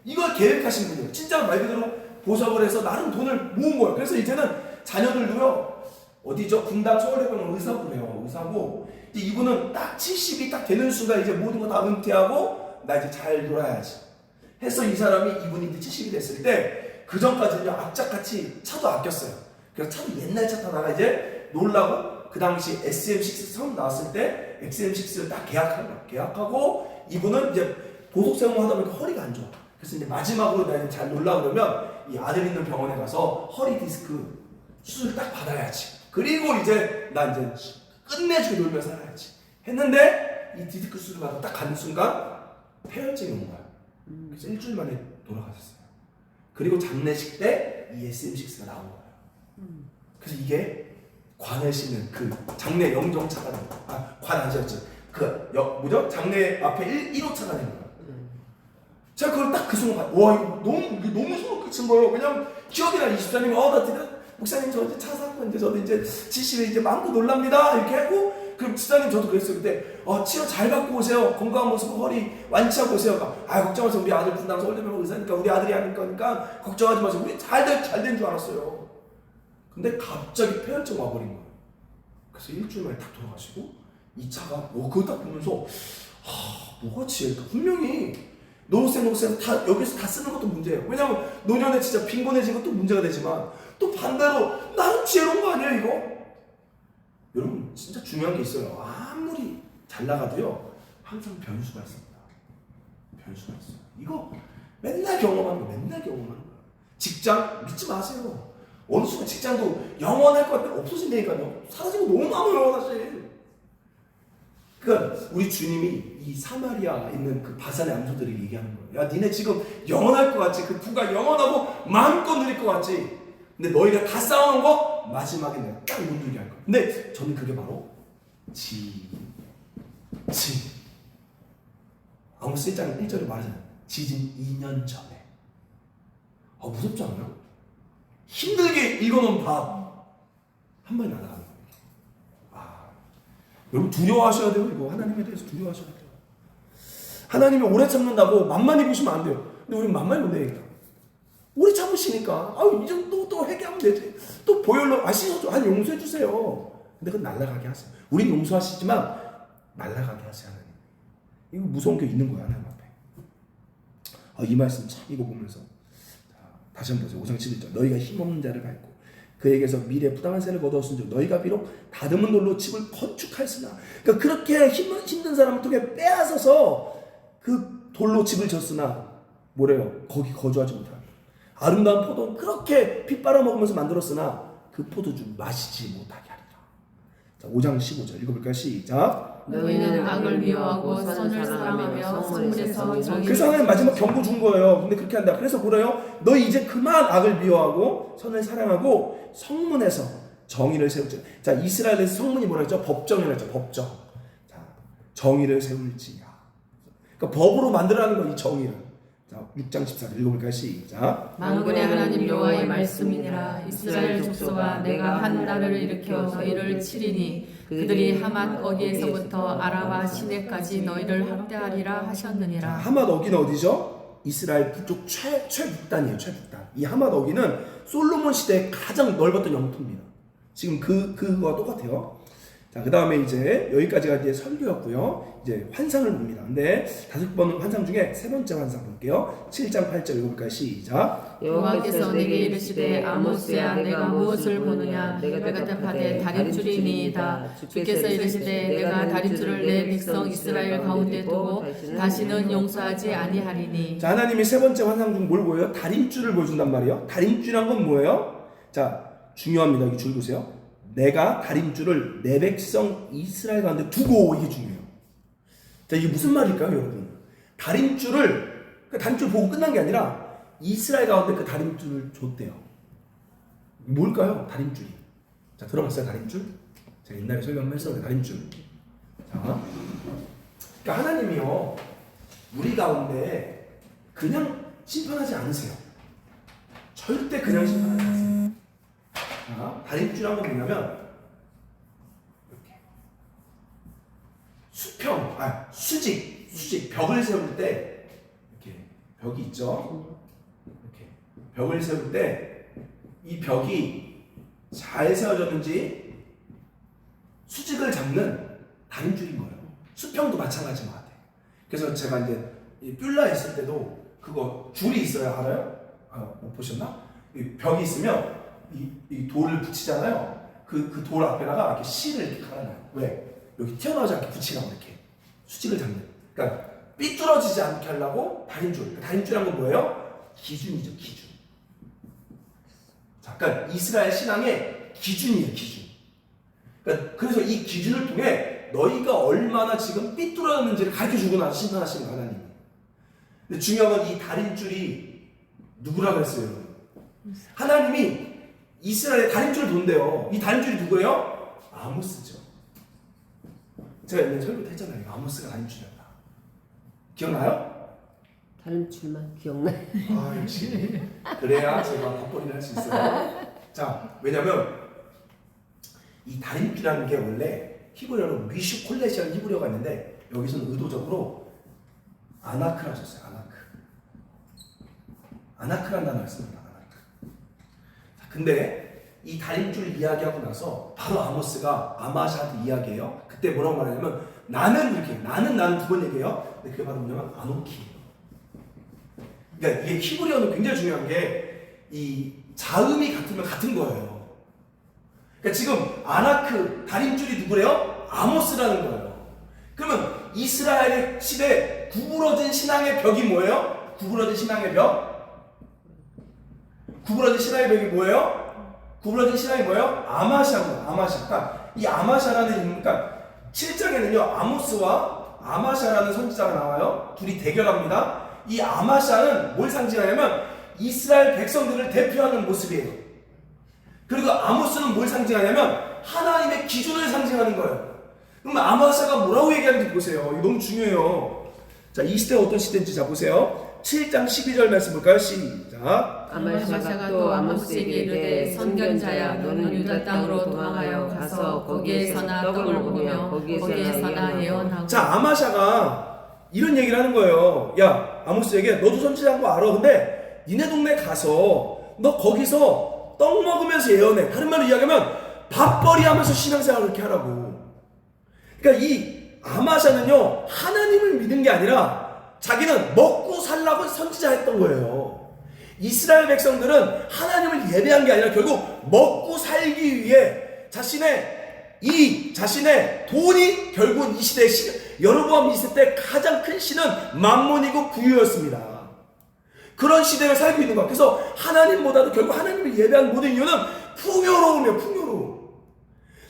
이걸 계획하신 분이에요. 진짜 말 그대로 보석을 해서 나름 돈을 모은 거예요. 그래서 이제는 자녀들도요 어디죠? 분당 서울대병원 의사고 해요. 의사고 이분은 딱 70이 딱 되는 순간 이제 모든 거 다 은퇴하고 나 이제 잘 놀아야지 해서 이 사람이 이분이 이제 70이 됐을 때 그 전까지는요 악착같이 차도 아꼈어요. 그래서 차도 옛날 차 타다가 이제 놀라고 그 당시 SM6 처음 나왔을 때 XM6를 딱 계약한 거예요. 계약하고 이분은 이제 보석 세공을 하다 보니까 허리가 안 좋아. 그래서 이제 마지막으로 나 이제 잘 놀라 그러면 이 아들 있는 병원에 가서 허리 디스크 수술 딱 받아야지. 그리고 이제 나 이제 끝내주게 놀며 살아야지 했는데 이 디스크 수술 받아 딱 가는 순간 폐혈증이 온 거야. 그래서 일주일 만에 돌아가셨어요. 그리고 장례식 때 이 SM6가 나온 거예요. 그래서 이게 관을 싣는 그 장례 영정차가 된 거예요. 아, 관 아니었죠. 뭐죠? 장례 앞에 1호차가 된 거예요. 제가 그걸 딱 그 순간 와 이거 너무 소름 끼친 거예요. 왜냐면 기억이 나. 이 집사님이 나 드려 목사님 저 이제 차 산 건데 저도 이제 70에 이제 마음껏 놀랍니다 이렇게 하고 그럼 집사님 저도 그랬어요. 그때 치료 잘 받고 오세요. 건강한 모습 허리 완치하고 오세요. 걱정하지 마세요. 우리 아들 분당 서울대병원 의사니까 우리 아들이 하는 거니까 걱정하지 마세요. 우리 잘 된 줄 알았어요. 근데 갑자기 폐혈증 와버린 거예요. 그래서 일주일 만에 딱 돌아가시고 이 차가 그거 딱 보면서 뭐가 지혜일까. 분명히 노후생 다 여기서 다 쓰는 것도 문제예요. 왜냐면 노년에 진짜 빈곤해진 것도 문제가 되지만 또 반대로 나는 지혜로운 거 아니에요 이거? 여러분 진짜 중요한 게 있어요. 아무리 잘 나가도요 항상 변수가 있습니다. 변수가 있어요. 이거 맨날 경험하는 거 맨날 경험하는 거예요. 직장 믿지 마세요. 어느 순간 직장도 영원할 것 같아 없어진다니까요. 사라지고 너무 많아요 사실. 그러니까 우리 주님이 이 사마리아 있는 그 바산의 암소들에게 얘기하는 거예요. 야 니네 지금 영원할 것 같지? 그 부가 영원하고 마음껏 누릴 것 같지? 근데 너희가 다 쌓아놓은 거 마지막에 내가 딱 못 누리게 할 거야. 근데 저는 그게 바로 아모스 1장 1절에 말하잖아요. 지진 2년 전에. 무섭지 않아요? 힘들게 읽어놓은 밥 한 번에 날아가는 거예요. 여러분 두려워하셔야 돼요. 이거 하나님에 대해서 두려워하셔야 돼요. 하나님이 오래 참는다고 만만히 보시면 안 돼요. 근데 우리는 만만히 못 내니까 오래 참으시니까 이제 또 회개하면 되지. 또 보혈로 씻어줘. 용서해 주세요. 근데 그건 날아가게 하세요. 우린 용서하시지만 날아가게 하세요. 하나님. 이거 무서운 게 있는 거야 하나님 앞에. 이 말씀 참 이거 보면서 다시 한번 보세요. 5장 11절 너희가 힘없는 자를 밟고 그에게서 미래 부당한 세를 거두었은즉 너희가 비록 다듬은 돌로 집을 건축하였으나, 그러니까 그렇게 힘든 사람을 통해 빼앗아서 그 돌로 집을 졌으나 뭐래요? 거기 거주하지 못하고 아름다운 포도는 그렇게 피 빨아먹으면서 만들었으나 그 포도주 마시지 못하게 하리라. 자, 5장 15절 읽어볼까요? 시작. 너희는 악을 미워하고 선을 사랑하며 성문에서 정의를. 그래서 하나님 마지막 경고 준 거예요. 근데 그렇게 한다. 그래서 뭐래요? 너희 이제 그만 악을 미워하고 선을 사랑하고 성문에서 정의를 세울지. 자, 이스라엘에서 성문이 뭐라 했죠? 법정이라고 했죠. 법정. 자, 정의를 세울지야. 그러니까 법으로 만들어라는 거, 이 정의를. 자, 6장 14절 읽어볼까요? 시작. 만군의 하나님 여호와의 말씀이니라. 이스라엘 족속아, 내가 한 나라를 일으켜 너희를 치리니 그들이 하맛 어디에서부터 아라바 시내까지 너희를 학대하리라 하셨느니라. 자, 하맛 어기는 어디죠? 이스라엘 북쪽 최북단이에요. 최북단. 이 하맛 어기는 솔로몬 시대에 가장 넓었던 영토입니다. 지금 그거와 똑같아요. 자, 그 다음에 이제 여기까지가 이제 설교였고요. 이제 환상을 봅니다. 근데 5번 환상 중에 세 번째 환상 볼게요. 7장 8절 읽어볼까요? 시작. 여호와께서 내게 이르시되 아모스야, 내가 무엇을 보느냐? 내가 대답하되 다림줄이니이다. 주께서 이르시되 내가 다림줄을 내 백성 이스라엘 가운데 두고 다시는 용서하지 아니하리니. 자, 하나님이 세 번째 환상 중 뭘 보여요? 다림줄을 보여준단 말이에요. 다림줄이란 건 뭐예요? 자, 중요합니다. 여기 줄 보세요. 내가 다림줄을 내 백성 이스라엘 가운데 두고, 이게 중요해요. 자, 이게 무슨 말일까요, 여러분? 그 다림줄 보고 끝난 게 아니라 이스라엘 가운데 그 다림줄을 줬대요. 뭘까요? 다림줄이. 자, 들어봤어요, 다림줄? 제가 옛날에 설교 한번 했었는데, 다림줄. 자, 그러니까 하나님이요, 우리 가운데 그냥 심판하지 않으세요. 절대 그냥 심판하지 않으세요. 자, 다림줄 한번 뭐냐면 이렇게 수직 벽을 세울 때 이렇게 벽이 있죠. 이렇게 벽을 세울 때 이 벽이 잘 세워졌는지 수직을 잡는 다림줄인 거예요. 수평도 마찬가지인 것 같아요. 그래서 제가 이제 뷸라 있을 때도 그거 줄이 있어요. 알아요? 못 보셨나? 이 벽이 있으면 이 돌을 붙이잖아요. 그 돌 앞에다가 이렇게 실을 이렇게 갈아놔요. 왜? 여기 튀어나오지 않게 붙이라고, 이렇게 수직을 잡는. 그러니까 삐뚤어지지 않게 하려고 다림줄. 다림줄이란 건 뭐예요? 기준이죠, 기준. 자, 그러니까 이스라엘 신앙의 기준이에요, 기준. 그러니까 그래서 이 기준을 통해 너희가 얼마나 지금 삐뚤어졌는지를 가르쳐주고 나서 심판하시는 하나님. 근데 중요한 건 이 다림줄이 누구라고 했어요, 여러분? 하나님이 이스라엘에 다림줄을 돈대요. 이 다림줄이 누구예요? 아모스죠. 제가 옛날에 설교 했잖아요. 아모스가 다림줄이었다. 기억나요? 다림줄만 기억나요. 아, 역시. 그래야 제가 밥벌이를 할 수 있어요. 자, 왜냐면 이 다림줄이라는 게 원래 히브리어로 미슈콜렛이라는 히브리어가 있는데 여기서는 의도적으로 아나크라고 썼어요. 아나크라는 단어를 씁니다. 근데 이 다림줄 이야기하고 나서 바로 아모스가 아마샤한테 이야기해요. 그때 뭐라고 말하냐면 나는 두 번 얘기해요. 근데 그게 바로 뭐냐면 아노키예요. 그러니까 이게 히브리어는 굉장히 중요한 게 이 자음이 같으면 같은 거예요. 그러니까 지금 아나크 다림줄이 누구래요? 아모스라는 거예요. 그러면 이스라엘의 시대 구부러진 신앙의 벽이 뭐예요? 구부러진 신앙의 벽이 뭐예요? 구부러진 신앙이 뭐예요? 아마샤입니다. 아마샤. 그러니까 이 아마샤라는 그러니까 7장에는요 아모스와 아마샤라는 선지자가 나와요. 둘이 대결합니다. 이 아마샤는 뭘 상징하냐면 이스라엘 백성들을 대표하는 모습이에요. 그리고 아모스는 뭘 상징하냐면 하나님의 기준을 상징하는 거예요. 그럼 아마샤가 뭐라고 얘기하는지 보세요. 이거 너무 중요해요. 자, 이 시대가 어떤 시대인지 자 보세요. 7장 12절 말씀 볼까요? 시작. 아마샤가 또 아모스에게 이르되 선견자야, 너는 유다 땅으로 도망하여 가서 거기에서나 떡을 먹으며 거기에서나 예언하고. 자, 아마샤가 이런 얘기를 하는 거예요. 야, 아모스에게 너도 선지자인 거 알아. 근데 니네 동네 가서 너 거기서 떡 먹으면서 예언해. 다른 말로 이야기하면 밥벌이 하면서 신앙생활을 그렇게 하라고. 그러니까 이 아마샤는요 하나님을 믿는 게 아니라 자기는 먹고 살라고 선지자 했던 거예요. 이스라엘 백성들은 하나님을 예배한 게 아니라 결국 먹고 살기 위해 자신의 돈이 결국은 이 시대의 여로보암 2세 때 가장 큰 신은 만몬이고 부유였습니다. 그런 시대를 살고 있는 거야. 그래서 하나님보다도 결국 하나님을 예배한 모든 이유는 풍요로움이에요. 풍요로움.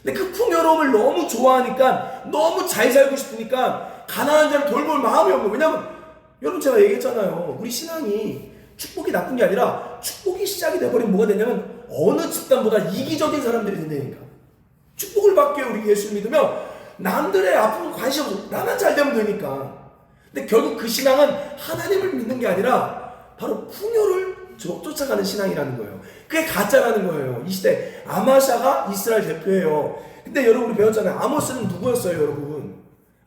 근데 그 풍요로움을 너무 좋아하니까, 너무 잘 살고 싶으니까 가난한 자를 돌볼 마음이 없는 거예요. 왜냐면 여러분, 제가 얘기했잖아요. 우리 신앙이 축복이 나쁜 게 아니라 축복이 시작이 돼버리면 뭐가 되냐면 어느 집단보다 이기적인 사람들이 된다니까. 축복을 받기 위해 우리 예수를 믿으면 남들의 아픔은 관심 없어. 나만 잘 되면 되니까. 근데 결국 그 신앙은 하나님을 믿는 게 아니라 바로 풍요를 쫓아가는 신앙이라는 거예요. 그게 가짜라는 거예요. 이 시대 아마샤가 이스라엘 대표예요. 근데 여러분, 우리 배웠잖아요. 아모스는 누구였어요, 여러분?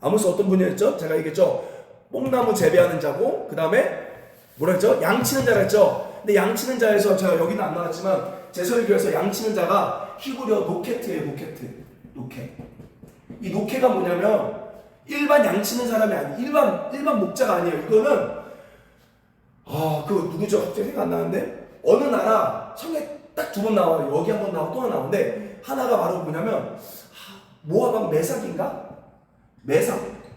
아모스 어떤 분이었죠? 제가 얘기했죠. 뽕나무 재배하는 자고, 그 다음에 뭐라 했죠? 양치는 자라 했죠. 근데 양치는 자에서, 제가 여기는 안 나왔지만 제 설교에서 양치는 자가 히브리어 노케트예요. 노케. 이 노케가 뭐냐면 일반 양치는 사람이 아니에요. 일반 목자가 아니에요. 이거는 그 누구죠? 갑자기 생각 안 나는데, 어느 나라 성에 딱 2번 나와요. 여기 한 번 나오고 또 하나 나오는데, 하나가 바로 뭐냐면 모아방 메삭인가?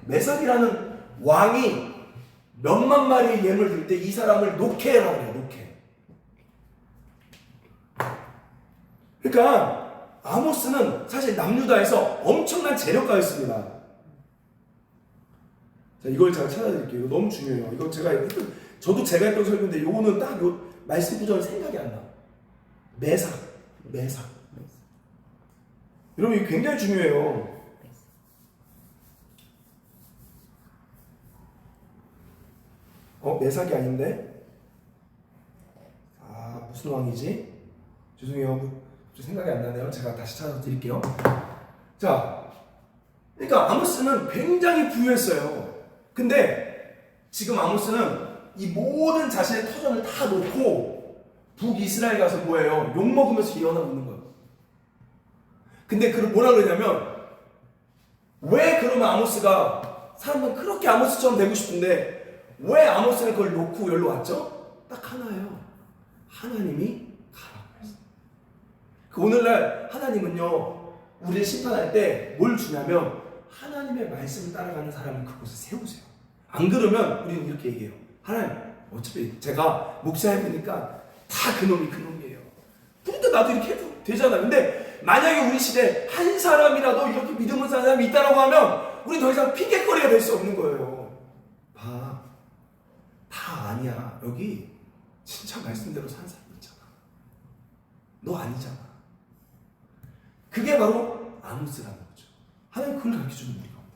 메삭이라는 왕이 몇만 마리의 예물 들 때 이 사람을 노케라고 해요. 노케. 그러니까 아모스는 사실 남유다에서 엄청난 재력가였습니다. 자, 이걸 제가 찾아드릴게요. 이거 너무 중요해요. 이거 저도 제가 했던 설교인데, 요거는 딱 요 말씀 구절이 생각이 안 나. 매삭. 여러분, 이거 굉장히 중요해요. 매삭이 아닌데? 무슨 왕이지? 죄송해요. 생각이 안 나네요. 제가 다시 찾아드릴게요. 자, 그러니까 아모스는 굉장히 부유했어요. 근데 지금 아모스는 이 모든 자신의 터전을 다 놓고 북이스라엘 가서 뭐예요? 욕먹으면서 예언하고 있는 거예요. 근데 뭐라 그러냐면, 왜 그러면 아모스가, 사람들은 그렇게 아모스처럼 되고 싶은데 왜 아모스는 그걸 놓고 여기로 왔죠? 딱 하나예요. 하나님이 가라고 했어요. 오늘날 하나님은요, 우리를 심판할 때 뭘 주냐면 하나님의 말씀을 따라가는 사람을 그곳에 세우세요. 안 그러면 우리는 이렇게 얘기해요. 하나님, 어차피 제가 목사해보니까 다 그놈이에요. 그러니까 나도 이렇게 해도 되잖아. 근데 만약에 우리 시대에 한 사람이라도 이렇게 믿음을 사는 사람이 있다라고 하면 우리 더 이상 핑계거리가 될 수 없는 거예요. 다 아니야. 여기 진짜 말씀대로 사는 사람 있잖아. 너 아니잖아. 그게 바로 아모스라는 거죠. 하나님 그걸 가르쳐주는 우리 가운데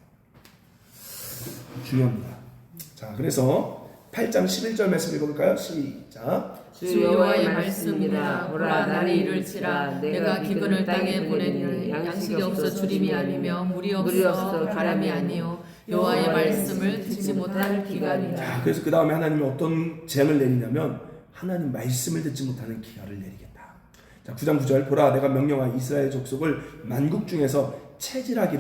중요합니다. 자, 그래서 8장 11절 말씀 읽어볼까요? 시작. 주 여호와의 말씀이라. 보라, 날이 이를지라. 내가 기근을 땅에 보내니 양식이 없어 주림이 아니며 물이 없어 바람이 아니요 여호와의 말씀을 듣지 못할 기갈이라. 자, 그래서 그 다음에 하나님이 어떤 재앙을 내리냐면 하나님 말씀을 듣지 못하는 기갈을 내리겠다. 자, 9장 9절. 보라, 내가 명령한 이스라엘 족속을 만국 중에서 채질함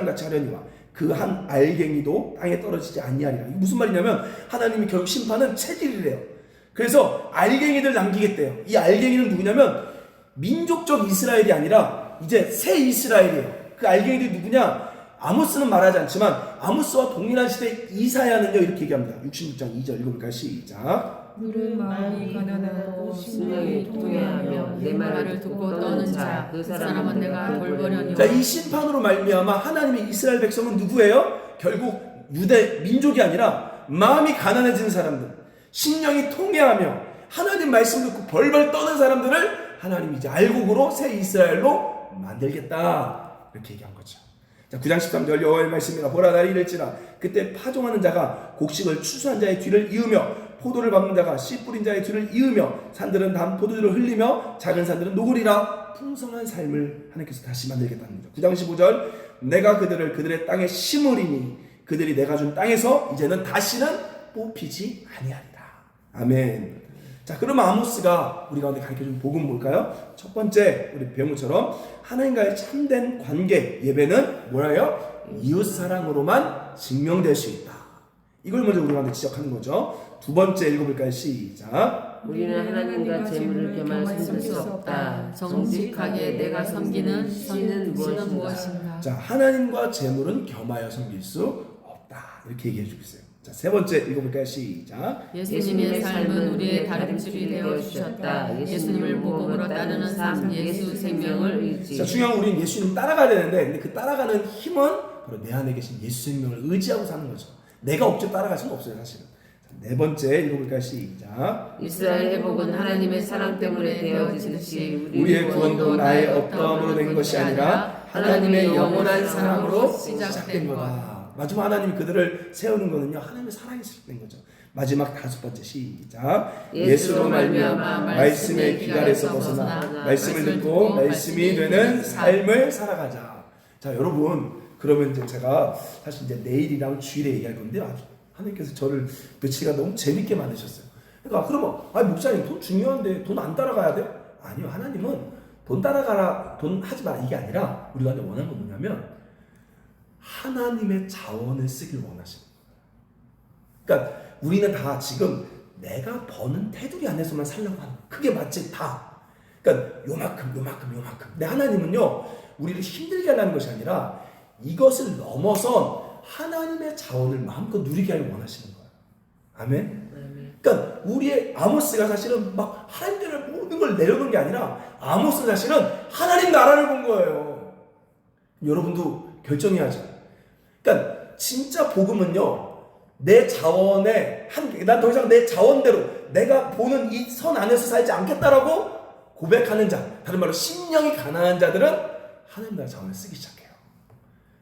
같이 하려니와 그 한 알갱이도 땅에 떨어지지 아니하리라. 이게 무슨 말이냐면 하나님이 결국 심판은 채질이래요. 그래서 알갱이들 남기겠대요. 이 알갱이는 누구냐면 민족적 이스라엘이 아니라 이제 새 이스라엘이에요. 그 알갱이들이 누구냐? 아모스는 말하지 않지만 아모스와 동일한 시대 이사야는요, 이렇게 얘기합니다. 66장 2절 읽어볼까요? 시작. 물은 마음이 가난하고 심령이 통해하며 내 말을 듣고 떠는 자, 그 사람은 내가 돌보려니와. 자, 이 심판으로 말미암아 하나님의 이스라엘 백성은 누구예요? 결국 유대 민족이 아니라 마음이 가난해지는 사람들, 심령이 통해하며 하나님 말씀 듣고 벌벌 떠는 사람들을 하나님이 이제 알곡으로 새 이스라엘로 만들겠다, 이렇게 얘기한 거죠. 자, 9장 13절. 여호와의 말씀이라. 보라, 날이 이를지라. 그때 파종하는 자가 곡식을 추수한 자의 뒤를 이으며 포도를 밟는 자가 씨 뿌린 자의 뒤를 이으며 산들은 단 포도주를 흘리며 작은 산들은 녹으리라. 풍성한 삶을 하나님께서 다시 만들겠다는 거죠. 9장 15절. 내가 그들의 땅에 심으리니 그들이 내가 준 땅에서 이제는 다시는 뽑히지 아니하리라. 아멘. 자, 그러면 아모스가 우리 가운데 가르쳐준 복음은 뭘까요? 첫 번째, 우리 배운 것처럼 하나님과의 참된 관계, 예배는 뭐예요? 이웃사랑으로만 증명될 수 있다. 이걸 먼저 우리 가운데 지적하는 거죠. 두 번째 읽어볼까요? 시작. 우리는 하나님과 재물을 겸하여 섬길 수 없다. 정직하게 내가 섬기는 신은 무엇인가? 자, 하나님과 재물은 겸하여 섬길 수 없다. 이렇게 얘기해 주고 있어요. 자, 세 번째 읽어볼까요? 시작. 예수님의 삶은 우리의 다름질이 되어 주셨다. 예수님을 모범으로 따르는 삶, 예수 생명을 의지. 자, 중요한 건 우리는 예수님 따라가야 되는데, 근데 그 따라가는 힘은 바로 내 안에 계신 예수 생명을 의지하고 사는 거죠. 내가 억지로 따라갈 수는 없어요, 사실은. 자, 네 번째 읽어볼까요? 시작. 이스라엘 회복은 하나님의 사랑 때문에 되어지듯이 우리의 구원도 나의 업다함으로 된 것이 아니라 하나님의 영원한 사랑으로 시작된 거다. 마지막 하나님이 그들을 세우는 거는요, 하나님의 사랑이 시작된 거죠. 마지막 다섯 번째 시작. 예수로 말미암아 말씀의 기갈에서 벗어나 말씀을 듣고 말씀이 되는 삶을 살아가자. 자, 여러분, 그러면 이제 제가 사실 이제 내일이랑 주일에 얘기할 건데, 하나님께서 저를 며칠간 너무 재밌게 만드셨어요. 그러니까 그러면 목사님 돈 중요한데 돈 안 따라가야 돼? 아니요, 하나님은 돈 따라가라, 돈 하지 마라 이게 아니라 우리가 원하는 건 뭐냐면 하나님의 자원을 쓰길 원하시는 거예요. 그러니까 우리는 다 지금 내가 버는 테두리 안에서만 살려고 하는 거예요. 그게 맞지 다. 그러니까 요만큼. 근데 하나님은요, 우리를 힘들게 하려는 것이 아니라 이것을 넘어선 하나님의 자원을 마음껏 누리게 하길 원하시는 거예요. 아멘? 그러니까 우리의 아모스가 사실은 막 하나님 때문에 모든 걸 내려놓은 게 아니라 아모스는 사실은 하나님 나라를 본 거예요. 여러분도 결정해야죠. 그러니까 진짜 복음은요, 내 자원의 한계, 난 더 이상 내 자원대로 내가 보는 이 선 안에서 살지 않겠다라고 고백하는 자, 다른 말로 심령이 가난한 자들은 하나님 나라 자원을 쓰기 시작해요.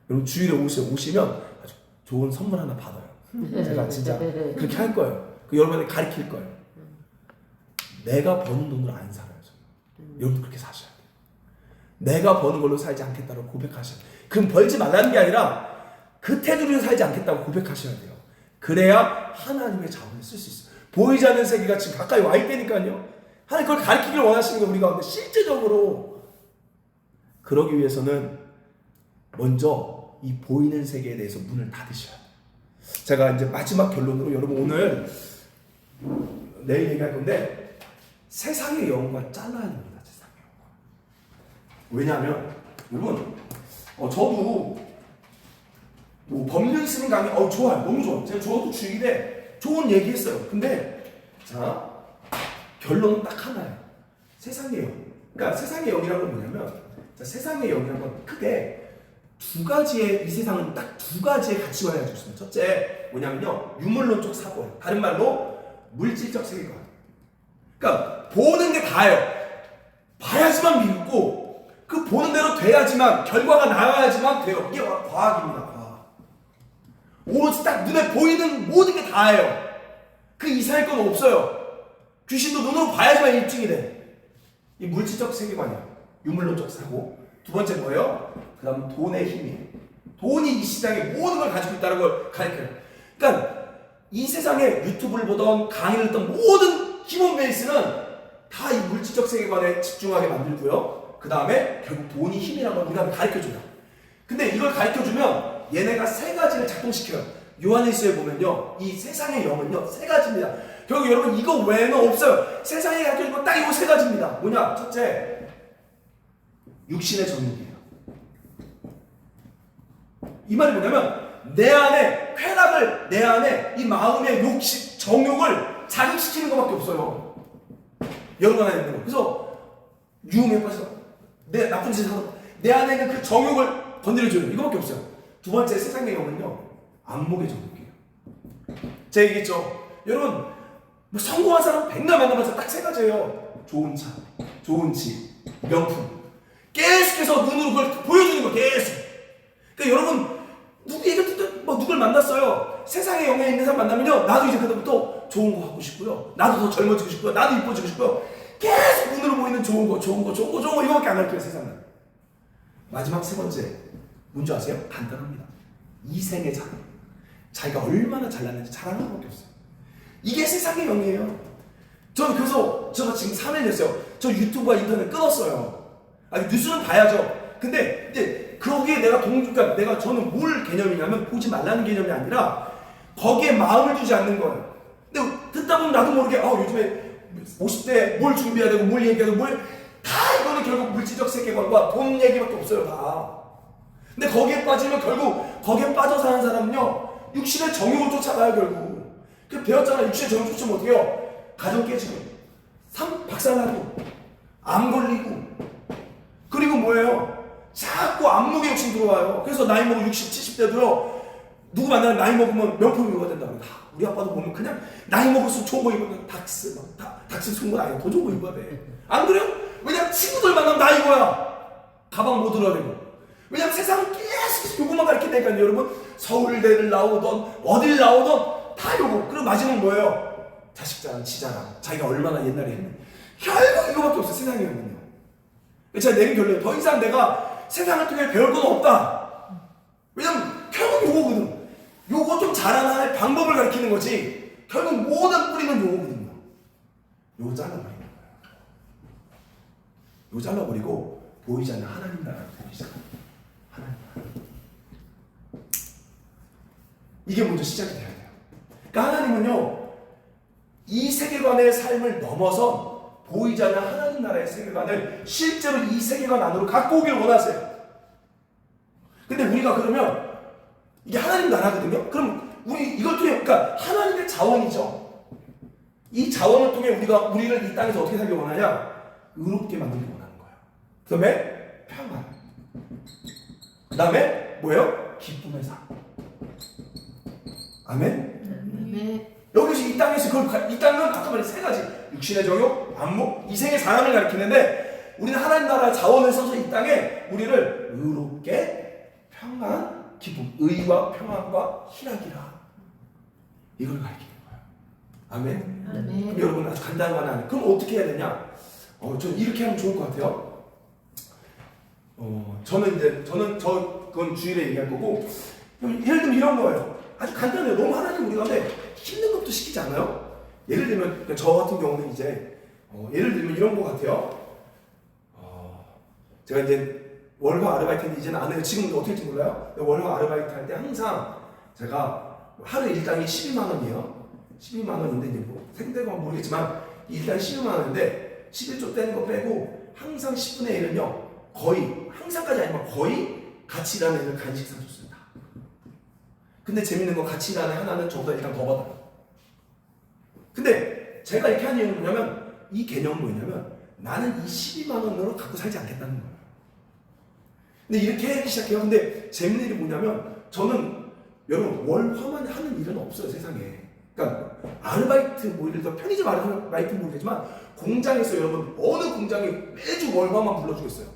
여러분 주일에 오시면 아주 좋은 선물 하나 받아요. 제가 진짜 그렇게 할 거예요. 여러분을 가르칠 거예요. 내가 버는 돈으로 안 살아요. 여러분도 그렇게 사셔야 돼요. 내가 버는 걸로 살지 않겠다고 고백하셔야 돼요. 그럼 벌지 말라는 게 아니라 그 테두리로 살지 않겠다고 고백하셔야 돼요. 그래야 하나님의 자원을 쓸 수 있어요. 보이지 않는 세계가 지금 가까이 와 있다니까요. 하나님 그걸 가르치기를 원하시는 거예요. 우리 가운데 실제적으로. 그러기 위해서는 먼저 이 보이는 세계에 대해서 문을 닫으셔야 돼요. 제가 이제 마지막 결론으로 여러분 오늘 내일 얘기할 건데, 세상의 영과 잘라야 됩니다. 세상의 영과. 왜냐하면 여러분 저도 뭐 법률 쓰는 강의 좋아요. 너무 좋아. 제가 저도 주일에 좋은 얘기 했어요. 근데 자, 결론은 딱 하나예요. 세상의 영. 그러니까 세상의 영이라는 건 뭐냐면, 자, 세상의 영이라는 건 크게 두 가지의, 이 세상은 딱 두 가지의 가치관을 가지고 있습니다. 첫째 뭐냐면요, 유물론적 사고예요. 다른 말로 물질적 세계관. 그러니까 보는 게 다예요. 봐야지만 믿고 그 보는 대로 돼야지만, 결과가 나와야지만 돼요. 이게 과학입니다. 과학. 오로지 딱 눈에 보이는 모든 게 다예요. 그 이상의 건 없어요. 귀신도 눈으로 봐야지만 입증이 돼. 이 물질적 세계관이야. 유물론적 사고. 두 번째 뭐예요? 그 다음 돈의 힘이에요. 돈이 이 시장에 모든 걸 가지고 있다는 걸 가르쳐요. 그러니까 이 세상에 유튜브를 보던 강의를 듣던 모든 기본 베이스는 다 이 물질적 세계관에 집중하게 만들고요. 그 다음에 결국 돈이 힘이라는 걸 우리가 가르쳐줘요. 근데 이걸 가르쳐주면 얘네가 세 가지를 작동시켜요. 요한일서에 보면요, 이 세상의 영은요 세 가지입니다. 결국 여러분 이거 외에는 없어요. 세상에 가르쳐주는 건 딱 이거 세 가지입니다. 뭐냐? 첫째, 육신의 정욕이에요. 이 말이 뭐냐면, 내 안에 쾌락을, 내 안에 이 마음의 욕심, 정욕을 자극시키는 것밖에 없어요. 여러분 안에 있는 거. 그래서 유흥에 빠져서 내 나쁜 짓을 하는 거, 내 안에 있는 그 정욕을 건드려줘요. 이거밖에 없어요. 두 번째, 세상의 영은요 안목의 정욕이에요. 제가 얘기했죠. 여러분 뭐 성공한 사람 100명 만나봐서 딱 세 가지예요. 좋은 차, 좋은 집, 명품. 계속해서 눈으로 그걸 보여주는 거 계속. 그러니까 여러분 누구 얘기를 듣든 뭐 누굴 만났어요. 세상의 영에 있는 사람 만나면요, 나도 이제 그다음부터 좋은 거 갖고 싶고요, 나도 더 젊어지고 싶고요, 나도 이뻐지고 싶고요. 계속 눈으로 보이는 좋은 거 이거밖에 안 가르쳐요, 세상은. 마지막 세 번째 뭔지 아세요? 간단합니다. 이 생의 자랑. 자기가 얼마나 잘났는지 자랑하는 것밖에 없어요. 이게 세상의 영이에요. 저는 그래서 제가 지금 3일 됐어요. 저 유튜브와 인터넷 끊었어요. 아니 뉴스는 봐야죠. 근데 이제 거기에 그러니까 저는 뭘 개념이냐면, 보지 말라는 개념이 아니라 거기에 마음을 두지 않는 거예요. 근데 듣다 보면 나도 모르게 요즘에 50대 뭘 준비해야 되고 뭘 얘기해야 되고 다 이거는 결국 물질적 세계관과 돈 얘기밖에 없어요 다. 근데 거기에 빠지면 결국 거기에 빠져 사는 사람은요 육신의 정욕을 쫓아가요 결국. 그 배웠잖아. 육신의 정욕 쫓으면 어떻게 해요? 가정 깨지고 박살나고 암 걸리고 그리고 뭐예요? 자꾸 안목에 욕심 들어와요. 그래서 나이 먹고 60, 70대도요 누구 만나면 나이 먹으면 명품 입어야 된다고. 다 우리 아빠도 보면 그냥 나이 먹을수록 좋은 거 입으면 닥스 좋은 건 아니고 더 좋은 거 입어야 돼. 안 그래요? 왜냐면 친구들 만나면 나 이거야. 가방 못 들어야 되고. 왜냐면 세상은 계속 요것만 가르치니까요 여러분. 서울대를 나오던 어딜 나오던 다 요거. 그리고 마지막 뭐예요? 자식 자랑, 지 자랑. 자기가 얼마나 옛날에 했는지. 결국 이거밖에 없어 세상에는요. 제가 내린 결론이 더 이상 내가 세상을 통해 배울 건 없다. 왜냐면 결국 요거거든. 요거 좀 잘하는 방법을 가르치는 거지. 결국 모든 뿌리는 요거거든요. 요거 잘라버리는 거예요. 요거 잘라버리고 보이지 않는 하나님 나라를 보기 시작합니다. 하나님 나라. 이게 먼저 시작이 돼야 돼요. 그러니까 하나님은요 이 세계관의 삶을 넘어서 보이지 않는 하나님 나라의 세계관을 실제로 이 세계관 안으로 갖고 오길 원하세요. 근데 우리가 그러면 이게 하나님 나라거든요. 그럼 우리 이걸 통해 그러니까 하나님의 자원이죠. 이 자원을 통해 우리를 이 땅에서 어떻게 살기 원하냐? 의롭게 만들기 원하는 거예요. 그 다음에 평안. 그 다음에 뭐예요? 기쁨의 삶. 아멘. 네. 여기서 이 땅에서 이 땅은 아까 말한 세 가지 육신의 정욕, 안목, 이생의 사랑을 가리키는데 우리는 하나님 나라 자원을 써서 이 땅에 우리를 의롭게 평안, 기쁨, 의와 평안과 희락이라 이걸 가리키는 거예요. 아멘. 아멘. 그럼 여러분 아주 간단한 건 아니에요. 그럼 어떻게 해야 되냐? 저는 이렇게 하면 좋을 것 같아요. 그건 주일에 얘기할 거고 예를 들면 이런 거예요. 아주 간단해요. 너무 하나님 우리가 근데 힘든 것도 시키지 않아요? 예를 들면 저 같은 경우는 이제 예를 들면 이런 것 같아요. 제가 이제 월화 아르바이트인데 이제는 안 해요. 지금도 어떻게 될지 몰라요. 월화 아르바이트 할 때 항상 제가 하루 일당이 12만 원이에요. 12만 원인데 이제 뭐 생대가 모르겠지만 일당 12만 원인데 11조 떼는 거 빼고 항상 10분의 1은요. 거의 항상까지 아니면 거의 같이 일하는 애들 간식 사줬습니다. 근데 재밌는 건 같이 일하는 하나는 저보다 일단 더 받아요. 근데 제가 이렇게 하는 이유는 뭐냐면 이 개념은 뭐냐면 나는 이 12만 원으로 갖고 살지 않겠다는 거예요. 근데 이렇게 하기 시작해요. 근데 재밌는 일이 뭐냐면 저는 여러분 월화만 하는 일은 없어요 세상에. 그러니까 아르바이트 뭐 예를 들어 편의점 아르바이트는 모르겠지만 공장에서 여러분 어느 공장이 매주 월화만 불러주겠어요.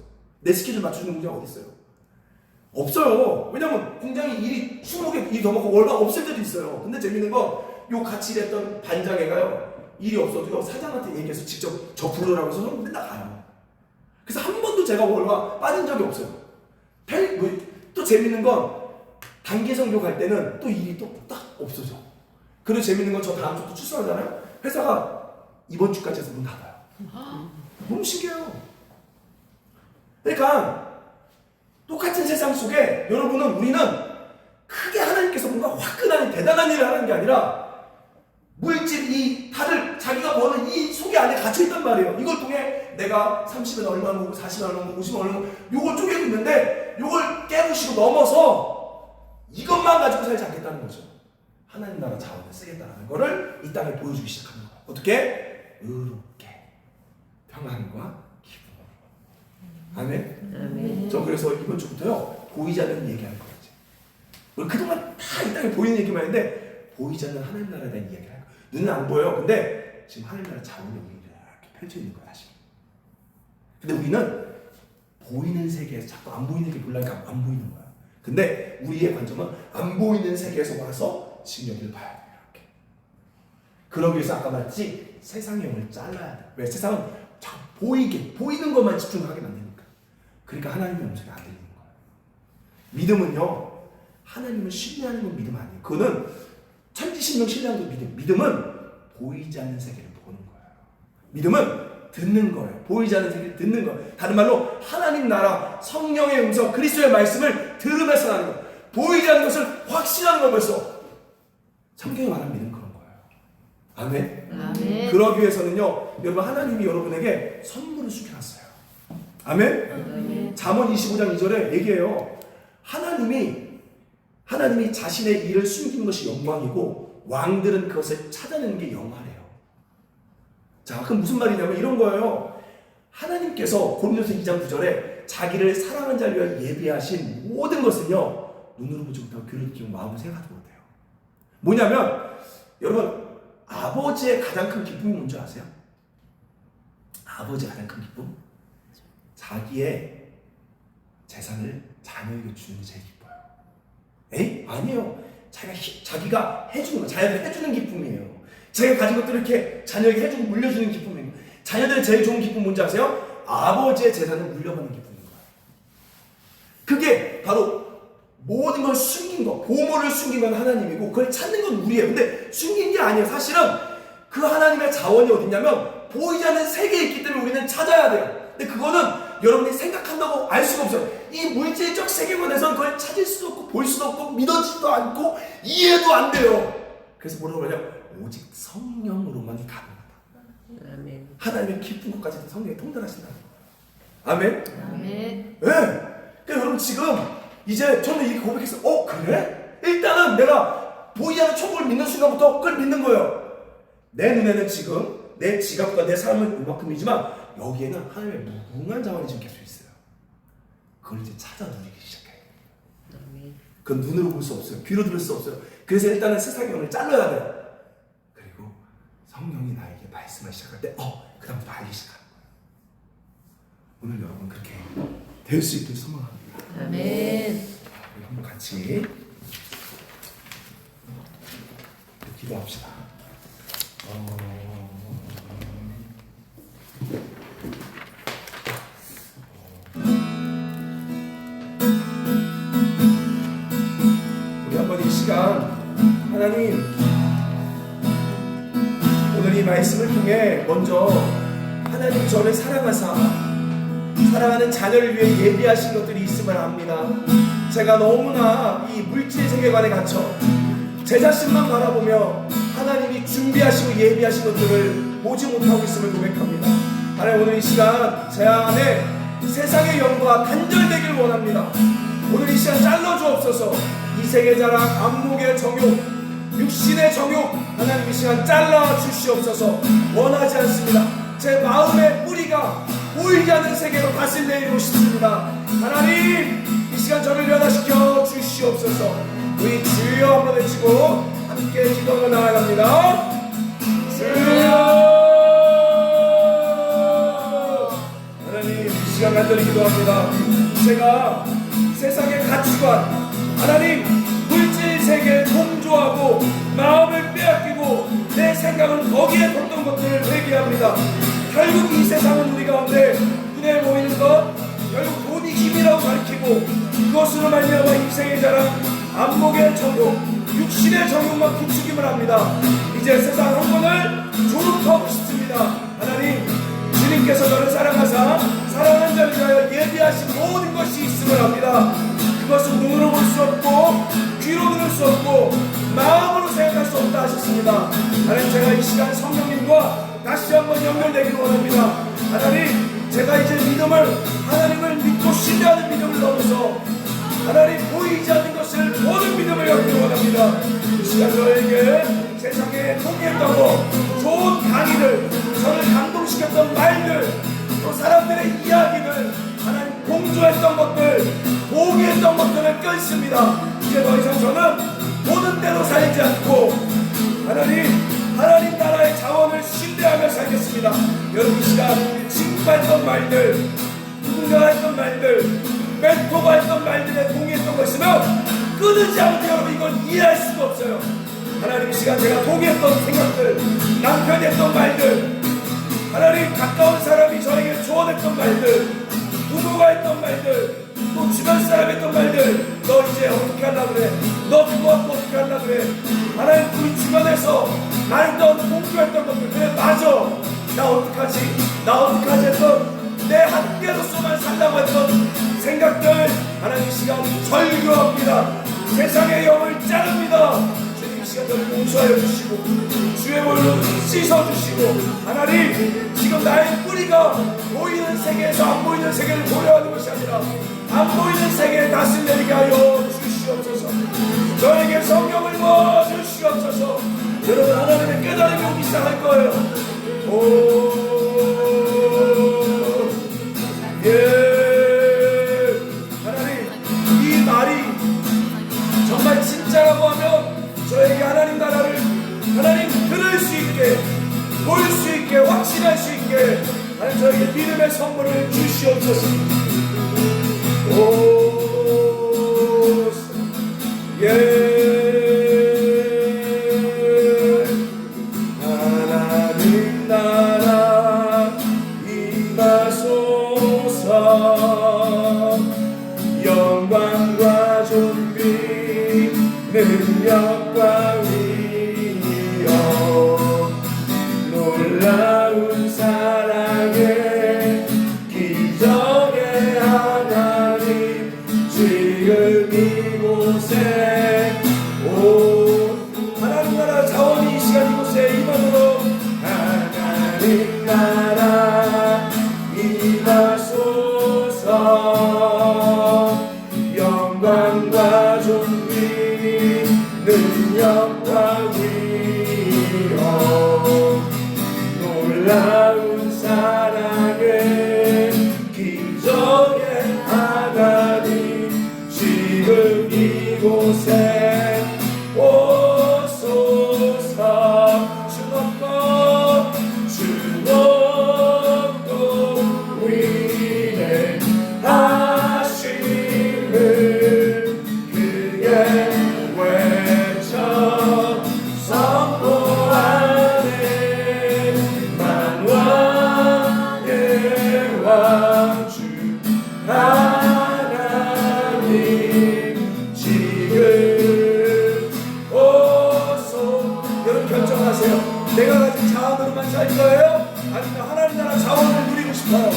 내 스케줄 맞추는 공장 어디 있어요? 없어요. 왜냐면 공장이 일이 20개 일이 더 먹고 월화 없을 때도 있어요. 근데 재밌는 건 요 같이 일했던 반장애가요 일이 없어도요 사장한테 얘기해서 직접 저 부르라고 해서 맨날 가요. 그래서 한 번도 제가 월화 빠진 적이 없어요. 또 재밌는 건 단기 성교 갈 때는 또 일이 또 딱 없어져. 그리고 재밌는 건 저 다음 주도 출소하잖아요. 회사가 이번 주까지 해서 문 닫아요. 너무 신기해요. 그러니까 똑같은 세상 속에 우리는 크게 하나님께서 뭔가 화끈한 대단한 일을 하는 게 아니라 물질 다들 자기가 버는 이 속에 안에 갇혀있단 말이에요. 이걸 통해 내가 30엔 얼마 먹고 40엔 얼마 먹고 50엔 얼마 먹고 요걸 쪼개고 있는데 요걸 깨부시고 넘어서 이것만 가지고 살지 않겠다는 거죠. 하나님 나라 자원을 쓰겠다는 거를 이 땅에 보여주기 시작하는 거예요. 어떻게? 의롭게 평안과 기쁨으로. 아멘? 아멘. 저 그래서 이번 주부터요 보이지 않는 얘기할 거예요. 우리 그동안 다 이 땅에 보이는 얘기만 했는데 보이지 않는 하나님 나라에 대한 이야기를 할 거예요. 눈은 안 보여요. 근데 지금 하나님 나라 자원이 이렇게 펼쳐 있는 거야 지금. 근데 우리는 보이는 세계에서 자꾸 안 보이는 게 보려니까 안 보이는 거야. 근데 우리의 관점은 안 보이는 세계에서 와서 지금 여기를 봐야 돼. 이렇게. 그러기 위해서 아까 말했지 세상의 영을 잘라야 돼. 왜? 세상은 자꾸 보이는 것만 집중하게 만드니까. 그러니까 하나님의 음성이 안 들리는 거야. 믿음은요 하나님을 신뢰하는 건 믿음 아니에요. 그거는 천지신명 신뢰하는 건 믿음. 믿음은 보이지 않는 세계를 보는 거예요. 믿음은 듣는 거예요. 보이지 않는 세계를 듣는 거예요. 다른 말로 하나님 나라 성령의 음성 그리스도의 말씀을 들으면서 하는 거예요. 보이지 않는 것을 확신하는 걸 벌써 성경이 말하는 믿음 그런 거예요. 아멘. 아멘. 그러기 위해서는요, 여러분 하나님이 여러분에게 선물을 숨겨놨어요. 아멘. 잠언 25장 2절에 얘기해요. 하나님이 자신의 일을 숨기는 것이 영광이고 왕들은 그것을 찾아내는 게 영화래요. 자, 그럼 무슨 말이냐면 이런 거예요. 하나님께서 고린도서 2장 9절에 자기를 사랑하는 자를 위하여 예비하신 모든 것은요, 눈으로 보지 못하고 귀로 듣지 못하고 마음으로 생각하지 못해요. 뭐냐면 여러분, 아버지의 가장 큰 기쁨이 뭔지 아세요? 아버지의 가장 큰 기쁨? 자기의 재산을 자녀에게 주는 게 제일 기뻐요. 에이? 아니에요. 자기가 해주는 거, 자녀들이 해주는 기쁨이에요. 자기가 가진 것들을 이렇게 자녀에게 해주고 물려주는 기쁨이에요. 자녀들의 제일 좋은 기쁨 뭔지 아세요? 아버지의 재산을 물려받는 기쁨인 거예요. 그게 바로 모든 걸 숨긴 거, 보물을 숨긴 건 하나님이고 그걸 찾는 건 우리예요. 근데 숨긴 게 아니에요. 사실은 그 하나님의 자원이 어딨냐면 보이지 않는 세계에 있기 때문에 우리는 찾아야 돼요. 근데 그거는 여러분이 생각한다고 알 수가 없어요. 이 물질적 세계관에서는 그걸 찾을 수도 없고 볼 수도 없고 믿어지지도 않고 이해도 안 돼요. 그래서 뭐라고 그러냐? 오직 성령으로만 가능하다. 아멘. 하나님의 깊은 것까지도 성령이 통달하신다는 거예요. 아멘? 아멘. 네. 그러니까 여러분 지금 이제 저는 이렇게 고백했어요. 그래? 일단은 내가 보이지 않는 천국을 믿는 순간부터 그걸 믿는 거예요. 내 눈에는 지금 내 지갑과 내 삶은 이만큼이지만 여기에는 하나님의 무궁한 자원이 지금 계속 있어요. 그걸 이제 찾아 누리기 시작해요. 아멘. 그건 눈으로 볼 수 없어요. 귀로 들을 수 없어요. 그래서 일단은 세상의 영을 잘라야 돼요. 그리고 성령이 나에게 말씀을 시작할 때 그 다음부터 알기 시작하는 거예요. 오늘 여러분 그렇게 될 수 있길 소망합니다. 아멘. 우리 한번 같이 기도합시다. 우리 한번 이 시간 하나님 오늘 이 말씀을 통해 먼저 하나님 저를 사랑하는 자녀를 위해 예비하신 것들이 있음을 압니다. 제가 너무나 이 물질 세계관에 갇혀 제 자신만 바라보며 하나님이 준비하시고 예비하신 것들을 보지 못하고 있음을 고백합니다. 하나님 오늘 이 시간 제 안에 세상의 영과 단절되길 원합니다. 오늘 이 시간 잘라주옵소서. 이 세계 자랑, 안목의 정욕, 육신의 정욕 하나님 이 시간 잘라주시옵소서. 원하지 않습니다. 제 마음의 뿌리가 보이지 않는 세계로 다시 내리고 싶습니다. 하나님 이 시간 저를 변화시켜 주시옵소서. 우리 주여 한번 외치고 함께 기도하며 나아갑니다. 주여. 하나님 이 시간 간절히 기도합니다. 제가 세상의 가치관 하나님 물질 세계에 동조하고 마음을 빼앗기고 내 생각은 거기에 뒀던 것들을 회개합니다. 결국 이 세상은 우리 가운데 눈에 보이는 것 결국 돈이 힘이라고 가르치고 그것으로 말미암아 인생의 자랑 안목의 정욕 육신의 정욕만 부추김을 합니다. 이제 세상 한번을 졸업하고 싶습니다. 하나님 주님께서 저를 사랑하사 사랑하는 자를 위하여 예비하신 모든 것이 있음을 합니다. 그것은 눈으로 볼 수 없고 귀로 들을 수 없고 마음으로 생각할 수 없다 하셨습니다. 하나님 제가 이 시간 성령님과 다시 한번 연결되기를 원합니다. 하나님 제가 이제 하나님을 믿고 신뢰하는 믿음을 넘어서 하나님 보이지 않는 것을 보는 믿음을 갖기를 원합니다. 이 시간 저에게 세상에 통했던 것 좋은 강의들 저를 감동시켰던 말들 또 사람들의 이야기들 하나님 공조했던 것들 포기했던 것들을 끊습니다. 이제 더 이상 저는 보는 대로 살지 않고 하나님 나라의 자원을 신뢰하며 살겠습니다. 여러분 이 시간 칭찬했던 말들 누군가 했던 말들 멘토가 했던 말들에 동의했던 거 있으면 끊이지 않고 여러분 이걸 이해할 수가 없어요. 하나님 이 시간 제가 동의했던 생각들 남편이 했던 말들 하나님 가까운 사람이 저에게 조언했던 말들 부모가 했던 말들 또 주변 사람이 했던 말들 너 이제 어떻게 하려고 그래 너 그거 갖고 어떻게 하려고 그래 하나님 우리 주변에서 말했던 공부했던 것들 그래 맞아 나 어떡하지 했던 내 한계로서만 살라고 했던 생각들 하나님 이 시간 절교합니다. 세상의 영을 자릅니다. 주님 이 시간 저를 용서하여 주시고 주의 볼로 씻어주시고 하나님 지금 나의 뿌리가 보이는 세계에서 안 보이는 세계를 보려하는 것이 아니라 안 보이는 세계에 낯을 내리게 하여 주시옵소서. 저에게 성경을 부어주시옵소서. 여러분 하나님의 깨달음이 오기 시작할 거예요. 하나님 이 말이 정말 진짜라고 하면 저에게 하나님 나라를 하나님 들을 수 있게 볼 수 있게 확신할 수 있게 하나님 저에게 믿음의 선물을 주시옵소서. 하나님 나라 임하소서. 영광과 존귀 능력과 위엄 놀라운 사랑의 기적의 하나님 지금 이곳에 하나님 나라 자원이 이 시간 이곳에 임하도록 하나님 나라 임하소서. 영광과 존귀 능력과 위엄 놀라운 사랑의 기적의 하나님 지금 이곳에 오소서. 주 높고 위대하심을 크게 외쳐 선포하네. 만왕의 왕주 하나님 지금 오소. 여러분 결정하세요. 내가 가진 자원으로만 살 거예요? 아니면 하나님 나라 자원을 누리고 싶어요?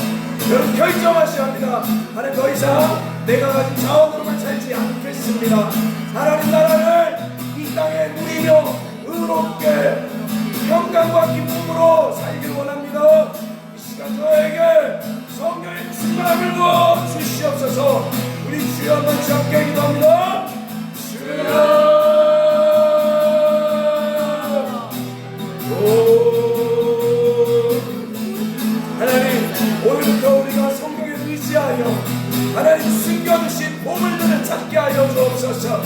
여러분 결정하셔야 합니다. 하나님 더 이상 내가 가진 자원으로만 살지 않겠습니다. 하나님 나라를 이 땅에 누리며 의롭게 평강과 기쁨으로 살기를 원합니다. 이 시간 저에게 성령의 충만함을 부어 주시옵소서. 우리 주여 한번 함께 기도합니다. 주여 하나님 오늘부터 우리가 성경에 의지하여 하나님 숨겨두신 보물들을 찾게 하여 주옵소서.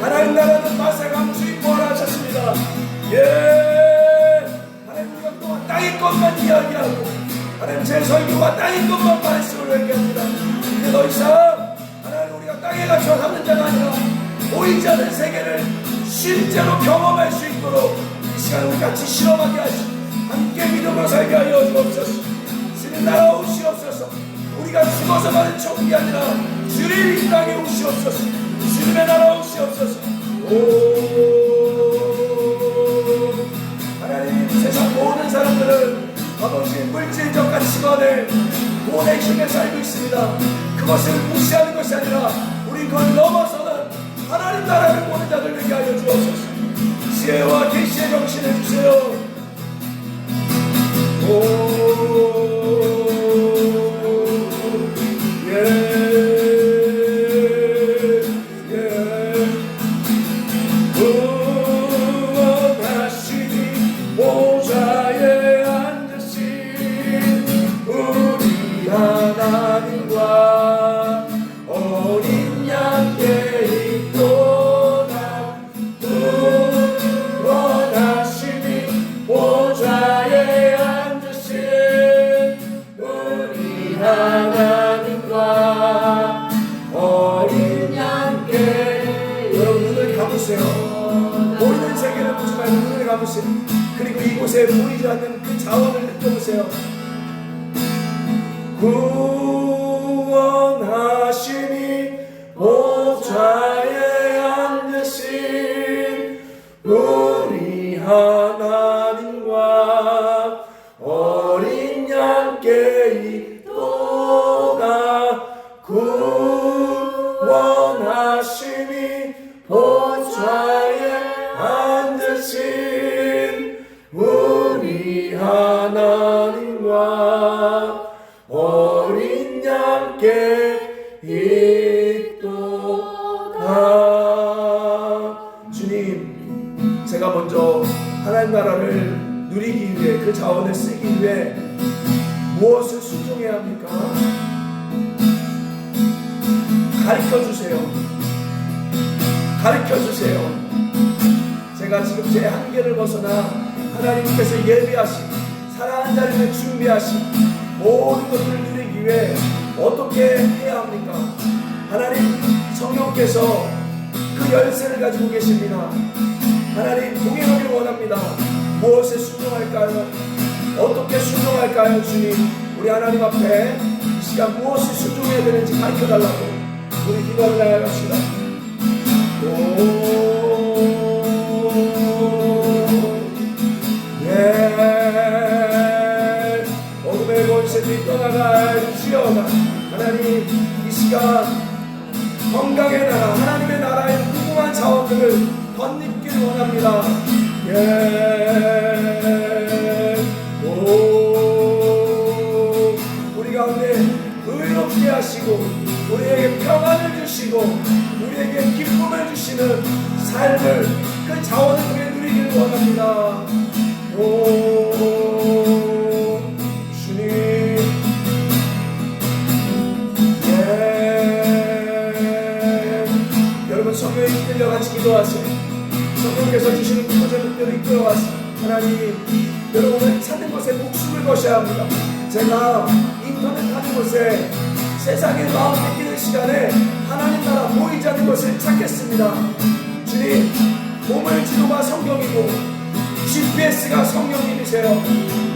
하나님 나라는 맛에 감추인 부활 하셨습니다. 하나님 우리가 또한 땅의 것만 이야기하고 하나님 제 설교와 땅의 것만 말씀을 얘기합니다. 이제 더 이상 하나님 우리가 땅에 갇혀 사는 자가 아니라 보이지 않는 세계를 실제로 경험할 수 있도록 이 시간 우리 같이 실험하게 하시고 함께 믿음으로 살게 하여 주옵소서. 주님 나라 오시옵소서. 우리가 죽어서 가는 천국이 아니라 주님 이 땅에 오시옵소서. 주님의 나라 오시옵소서. 하나님 세상 모든 사람들은 아버지 물질적 가치관에 돈의 힘에 살고 있습니다. 그것을 무시하는 것이 아니라 우리 그걸 넘어서는 하나님 나라를 보는 자들 되게 하여 주옵소서. 지혜와 계시의 정신을 주세요. 구원하시니 보좌에 앉으신 우리 하나님과 어린 양께 있도다. 구원하시니 보좌에 앉으신 우리 하나님과 어린 양께. 여러분 눈을 감으세요. 보이는 세계를 보지 말고 눈을 감으세요. 그리고 이곳에 보이지 않는 그 자원을 느껴보세요. 구원하시니 보좌에 앉으신 우리 하나님과 어린 양께 있도다. 구원하시니 보좌에 앉으신 하나님과 어린 양께 있도다. 주님, 제가 먼저 하나님 나라를 누리기 위해 그 자원을 쓰기 위해 무엇을 순종해야 합니까? 가르쳐주세요. 가르쳐주세요. 제가 지금 제 한계를 벗어나 하나님께서 예비하신 사랑하는 자리를 준비하신 모든 것들을 누리기 위해 어떻게 해야 합니까? 하나님, 성령께서 그 열쇠를 가지고 계십니다. 하나님, 동행하길 원합니다. 무엇에 순종할까요? 어떻게 순종할까요? 주님, 우리 하나님 앞에 이 시간 무엇을 순종해야 되는지 가르쳐달라고 우리 기도를 나아갑시다. 어둠의 권세들이 떠나갈 주여나 하나님, 이 시간 건강의 나라, 하나님의 나라의 무궁한 자원들을 덧입기를 원합니다. 우리 가운데 의롭게 하시고 우리에게 평안을 주시고 우리에게 기쁨을 주시는 삶을, 그 자원을 통해 누리기를 원합니다. 주님, 여러분 성령에 이끌려 같이 기도하세요. 성령께서 주시는 구조제목대로 이끌어가세요. 하나님, 여러분을 찾는 것에 목숨을 거셔야 합니다. 제가 인터넷 하는 곳에 세상의 마음 뺏기는 시간에 하나님 나라 보이지 않는 것을 찾겠습니다. 주님, 몸을 지도가 성경이고 GPS가 성령님이세요.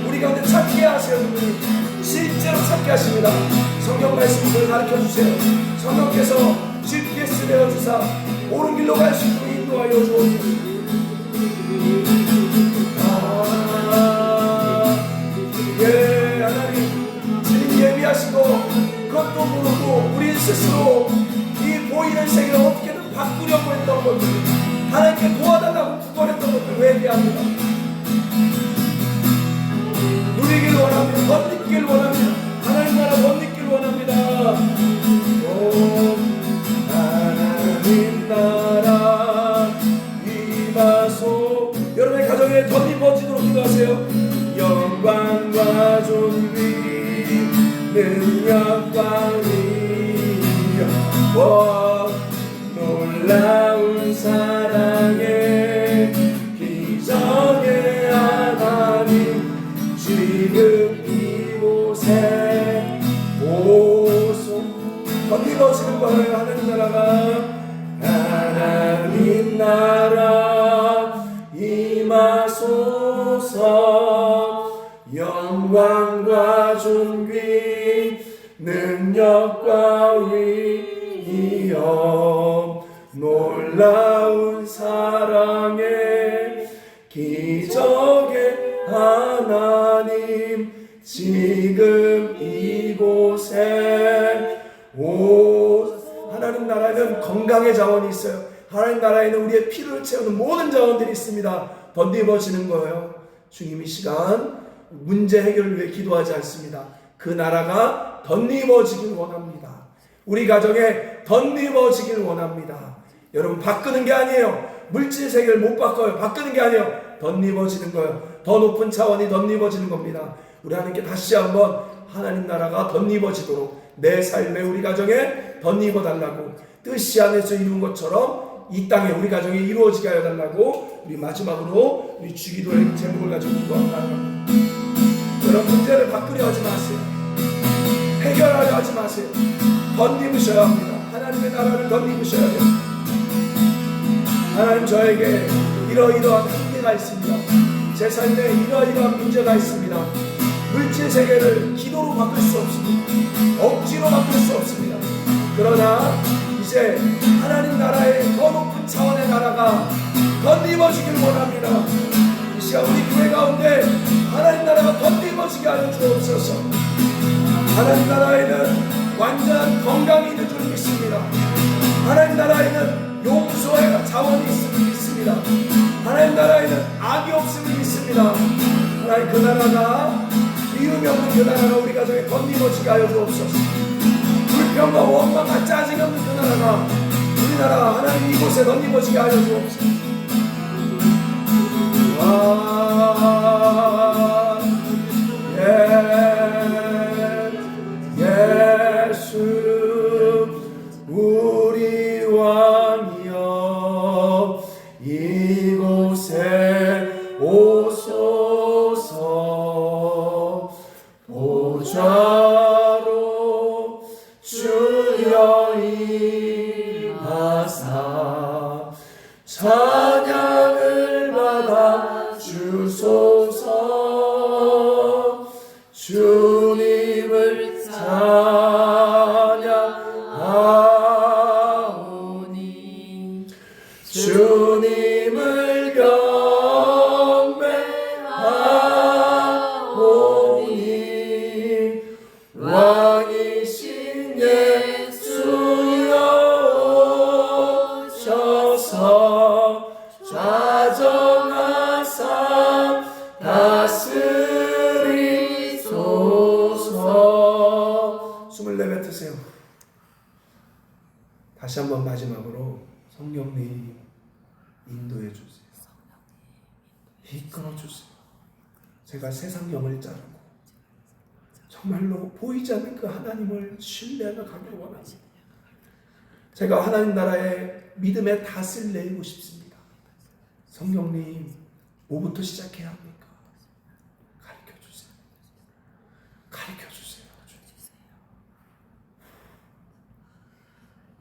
우리 가운데 찾게 하세요. 주님, 실제로 찾게 하십니다. 성경 말씀을 가르쳐주세요. 성령께서 GPS 되어주사 옳은 길로 갈 수 있도록 인도하여 주옵소서. 하나님, 주님 예비하시고 그것도 모르고 우리 스스로 이 보이는 세계를 어떻게든 바꾸려고 했던 것들, 하나님께 도와달라고 구걸했던 것들 회개합니다. 누리길 원합니다. 덧입길 원합니다. 하나님 나라 덧입길 원합니다. 하나님 나라 임하소. 여러분의 가정에 덧입어지도록 기도하세요. 영광과 존귀 능력과 위엄 놀라운 사랑의 기적의 하나님 지금 이곳에 오소. 덧입어지는 거예요. 하나님 나라가, 하나님 나라 임하소서. 영광과 존귀 능력과 위엄 놀라운 사랑의 기적의 하나님 지금 이곳에 오. 하나님 나라에는 건강의 자원이 있어요. 하나님 나라에는 우리의 피를 채우는 모든 자원들이 있습니다. 덧입어지는 거예요. 주님, 이 시간 문제 해결을 위해 기도하지 않습니다. 그 나라가 덧입어지길 원합니다. 우리 가정에 덧입어지길 원합니다. 여러분, 바꾸는 게 아니에요. 물질 세계를 못 바꿔요. 바꾸는 게 아니에요. 덧입어지는 거예요. 더 높은 차원이 덧입어지는 겁니다. 우리 하나님께 다시 한번 하나님 나라가 덧입어지도록 내 삶에, 우리 가정에 덧입어 달라고, 뜻이 안에서 이룬 것처럼 이 땅에 우리 가정에 이루어지게 하여 달라고 우리 마지막으로 우리 주기도의 제목을 가지고 기도합니다. 여러분, 문제를 바꾸려 하지 마세요. 해결하려 하지 마세요. 덧입으셔야 합니다. 하나님의 나라를 덧입으셔야 돼요. 하나님, 저에게 이러이러한 한계가 있습니다. 제 삶에 이러이러한 문제가 있습니다. 물질 세계를 기도로 바꿀 수 없습니다. 억지로 바꿀 수 없습니다. 그러나 이제 하나님 나라의 더 높은 차원의 나라가 덧입어지길 원합니다. 이 시간 우리 교회 가운데 하나님 나라가 덧입어지게 하여 주옵소서. 하나님 나라에는 완전한 건강이 있는 줄 믿습니다. 하나님 나라에는 용서의 자원이 있음을 믿습니다. 하나님 나라에는 악이 없음을 믿습니다. 하나님, 그 그 나라가 기름이 없는 그 나라가 우리 가정에 건드리지게 하여 주옵소서. 불평과 원망과 짜증 없는 그 나라가 우리나라 하나님 이곳에 건드리지게 하여 주옵소서. 예수 우리 왕이여 이곳에 오소서. 보좌로 주여 임하사 찬양을 받아 주소서. 주님을 찬양하오니 주님을 경배하오니 왕이신 예수여 오셔서 좌정하사 다스리소서. 숨을 내뱉으세요. 다시 한번 마지막으로 성령님 인도해 주세요. 이끌어 주세요. 제가 세상 영을 자르고 정말로 보이지 않는 그 하나님을 신뢰하며 가길 원합니다. 제가 하나님 나라의 믿음의 닷을 내리고 싶습니다. 성령님, 뭐부터 시작해야 합니까? 가르쳐 주세요. 가르쳐 주세요.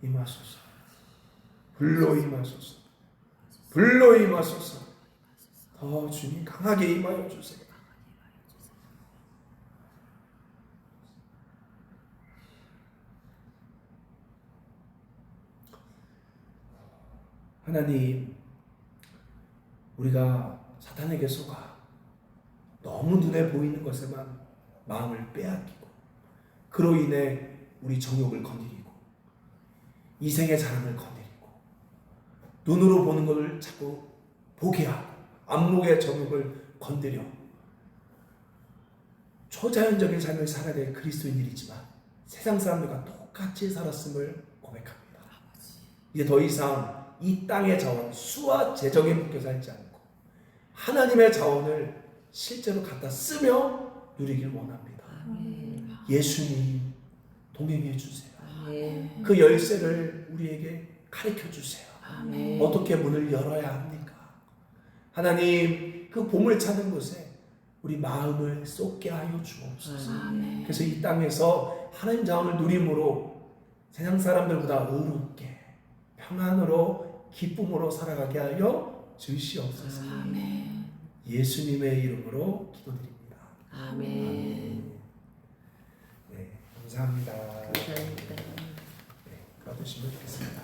임하소서. 불로 임하소서. 불로 임하소서. 더 주님 강하게 임하여 주세요. 하나님, 우리가 사탄에게 속아 너무 눈에 보이는 것에만 마음을 빼앗기고 그로 인해 우리 정욕을 건드리고 이생의 자랑을 건드리고 눈으로 보는 것을 자꾸 보게 하고 안목의 정욕을 건드려 초자연적인 삶을 살아야 될 그리스도인들이지만 세상 사람들과 똑같이 살았음을 고백합니다. 이제 더 이상 이 땅의 자원, 수와 재정에 묶여 살지 않고 하나님의 자원을 실제로 갖다 쓰며 누리길 원합니다. 예수님 동행해 주세요. 그 열쇠를 우리에게 가르쳐 주세요. 어떻게 문을 열어야 합니까? 하나님, 그 보물 찾는 곳에 우리 마음을 쏟게 하여 주옵소서. 그래서 이 땅에서 하나님 자원을 누림으로 세상 사람들보다 의롭게 평안으로 기쁨으로 살아가게 하여 주시옵소서. 예수님의 이름으로 기도드립니다. 아멘. 네, 감사합니다. 감사합니다. 네, 가주시면 좋겠습니다.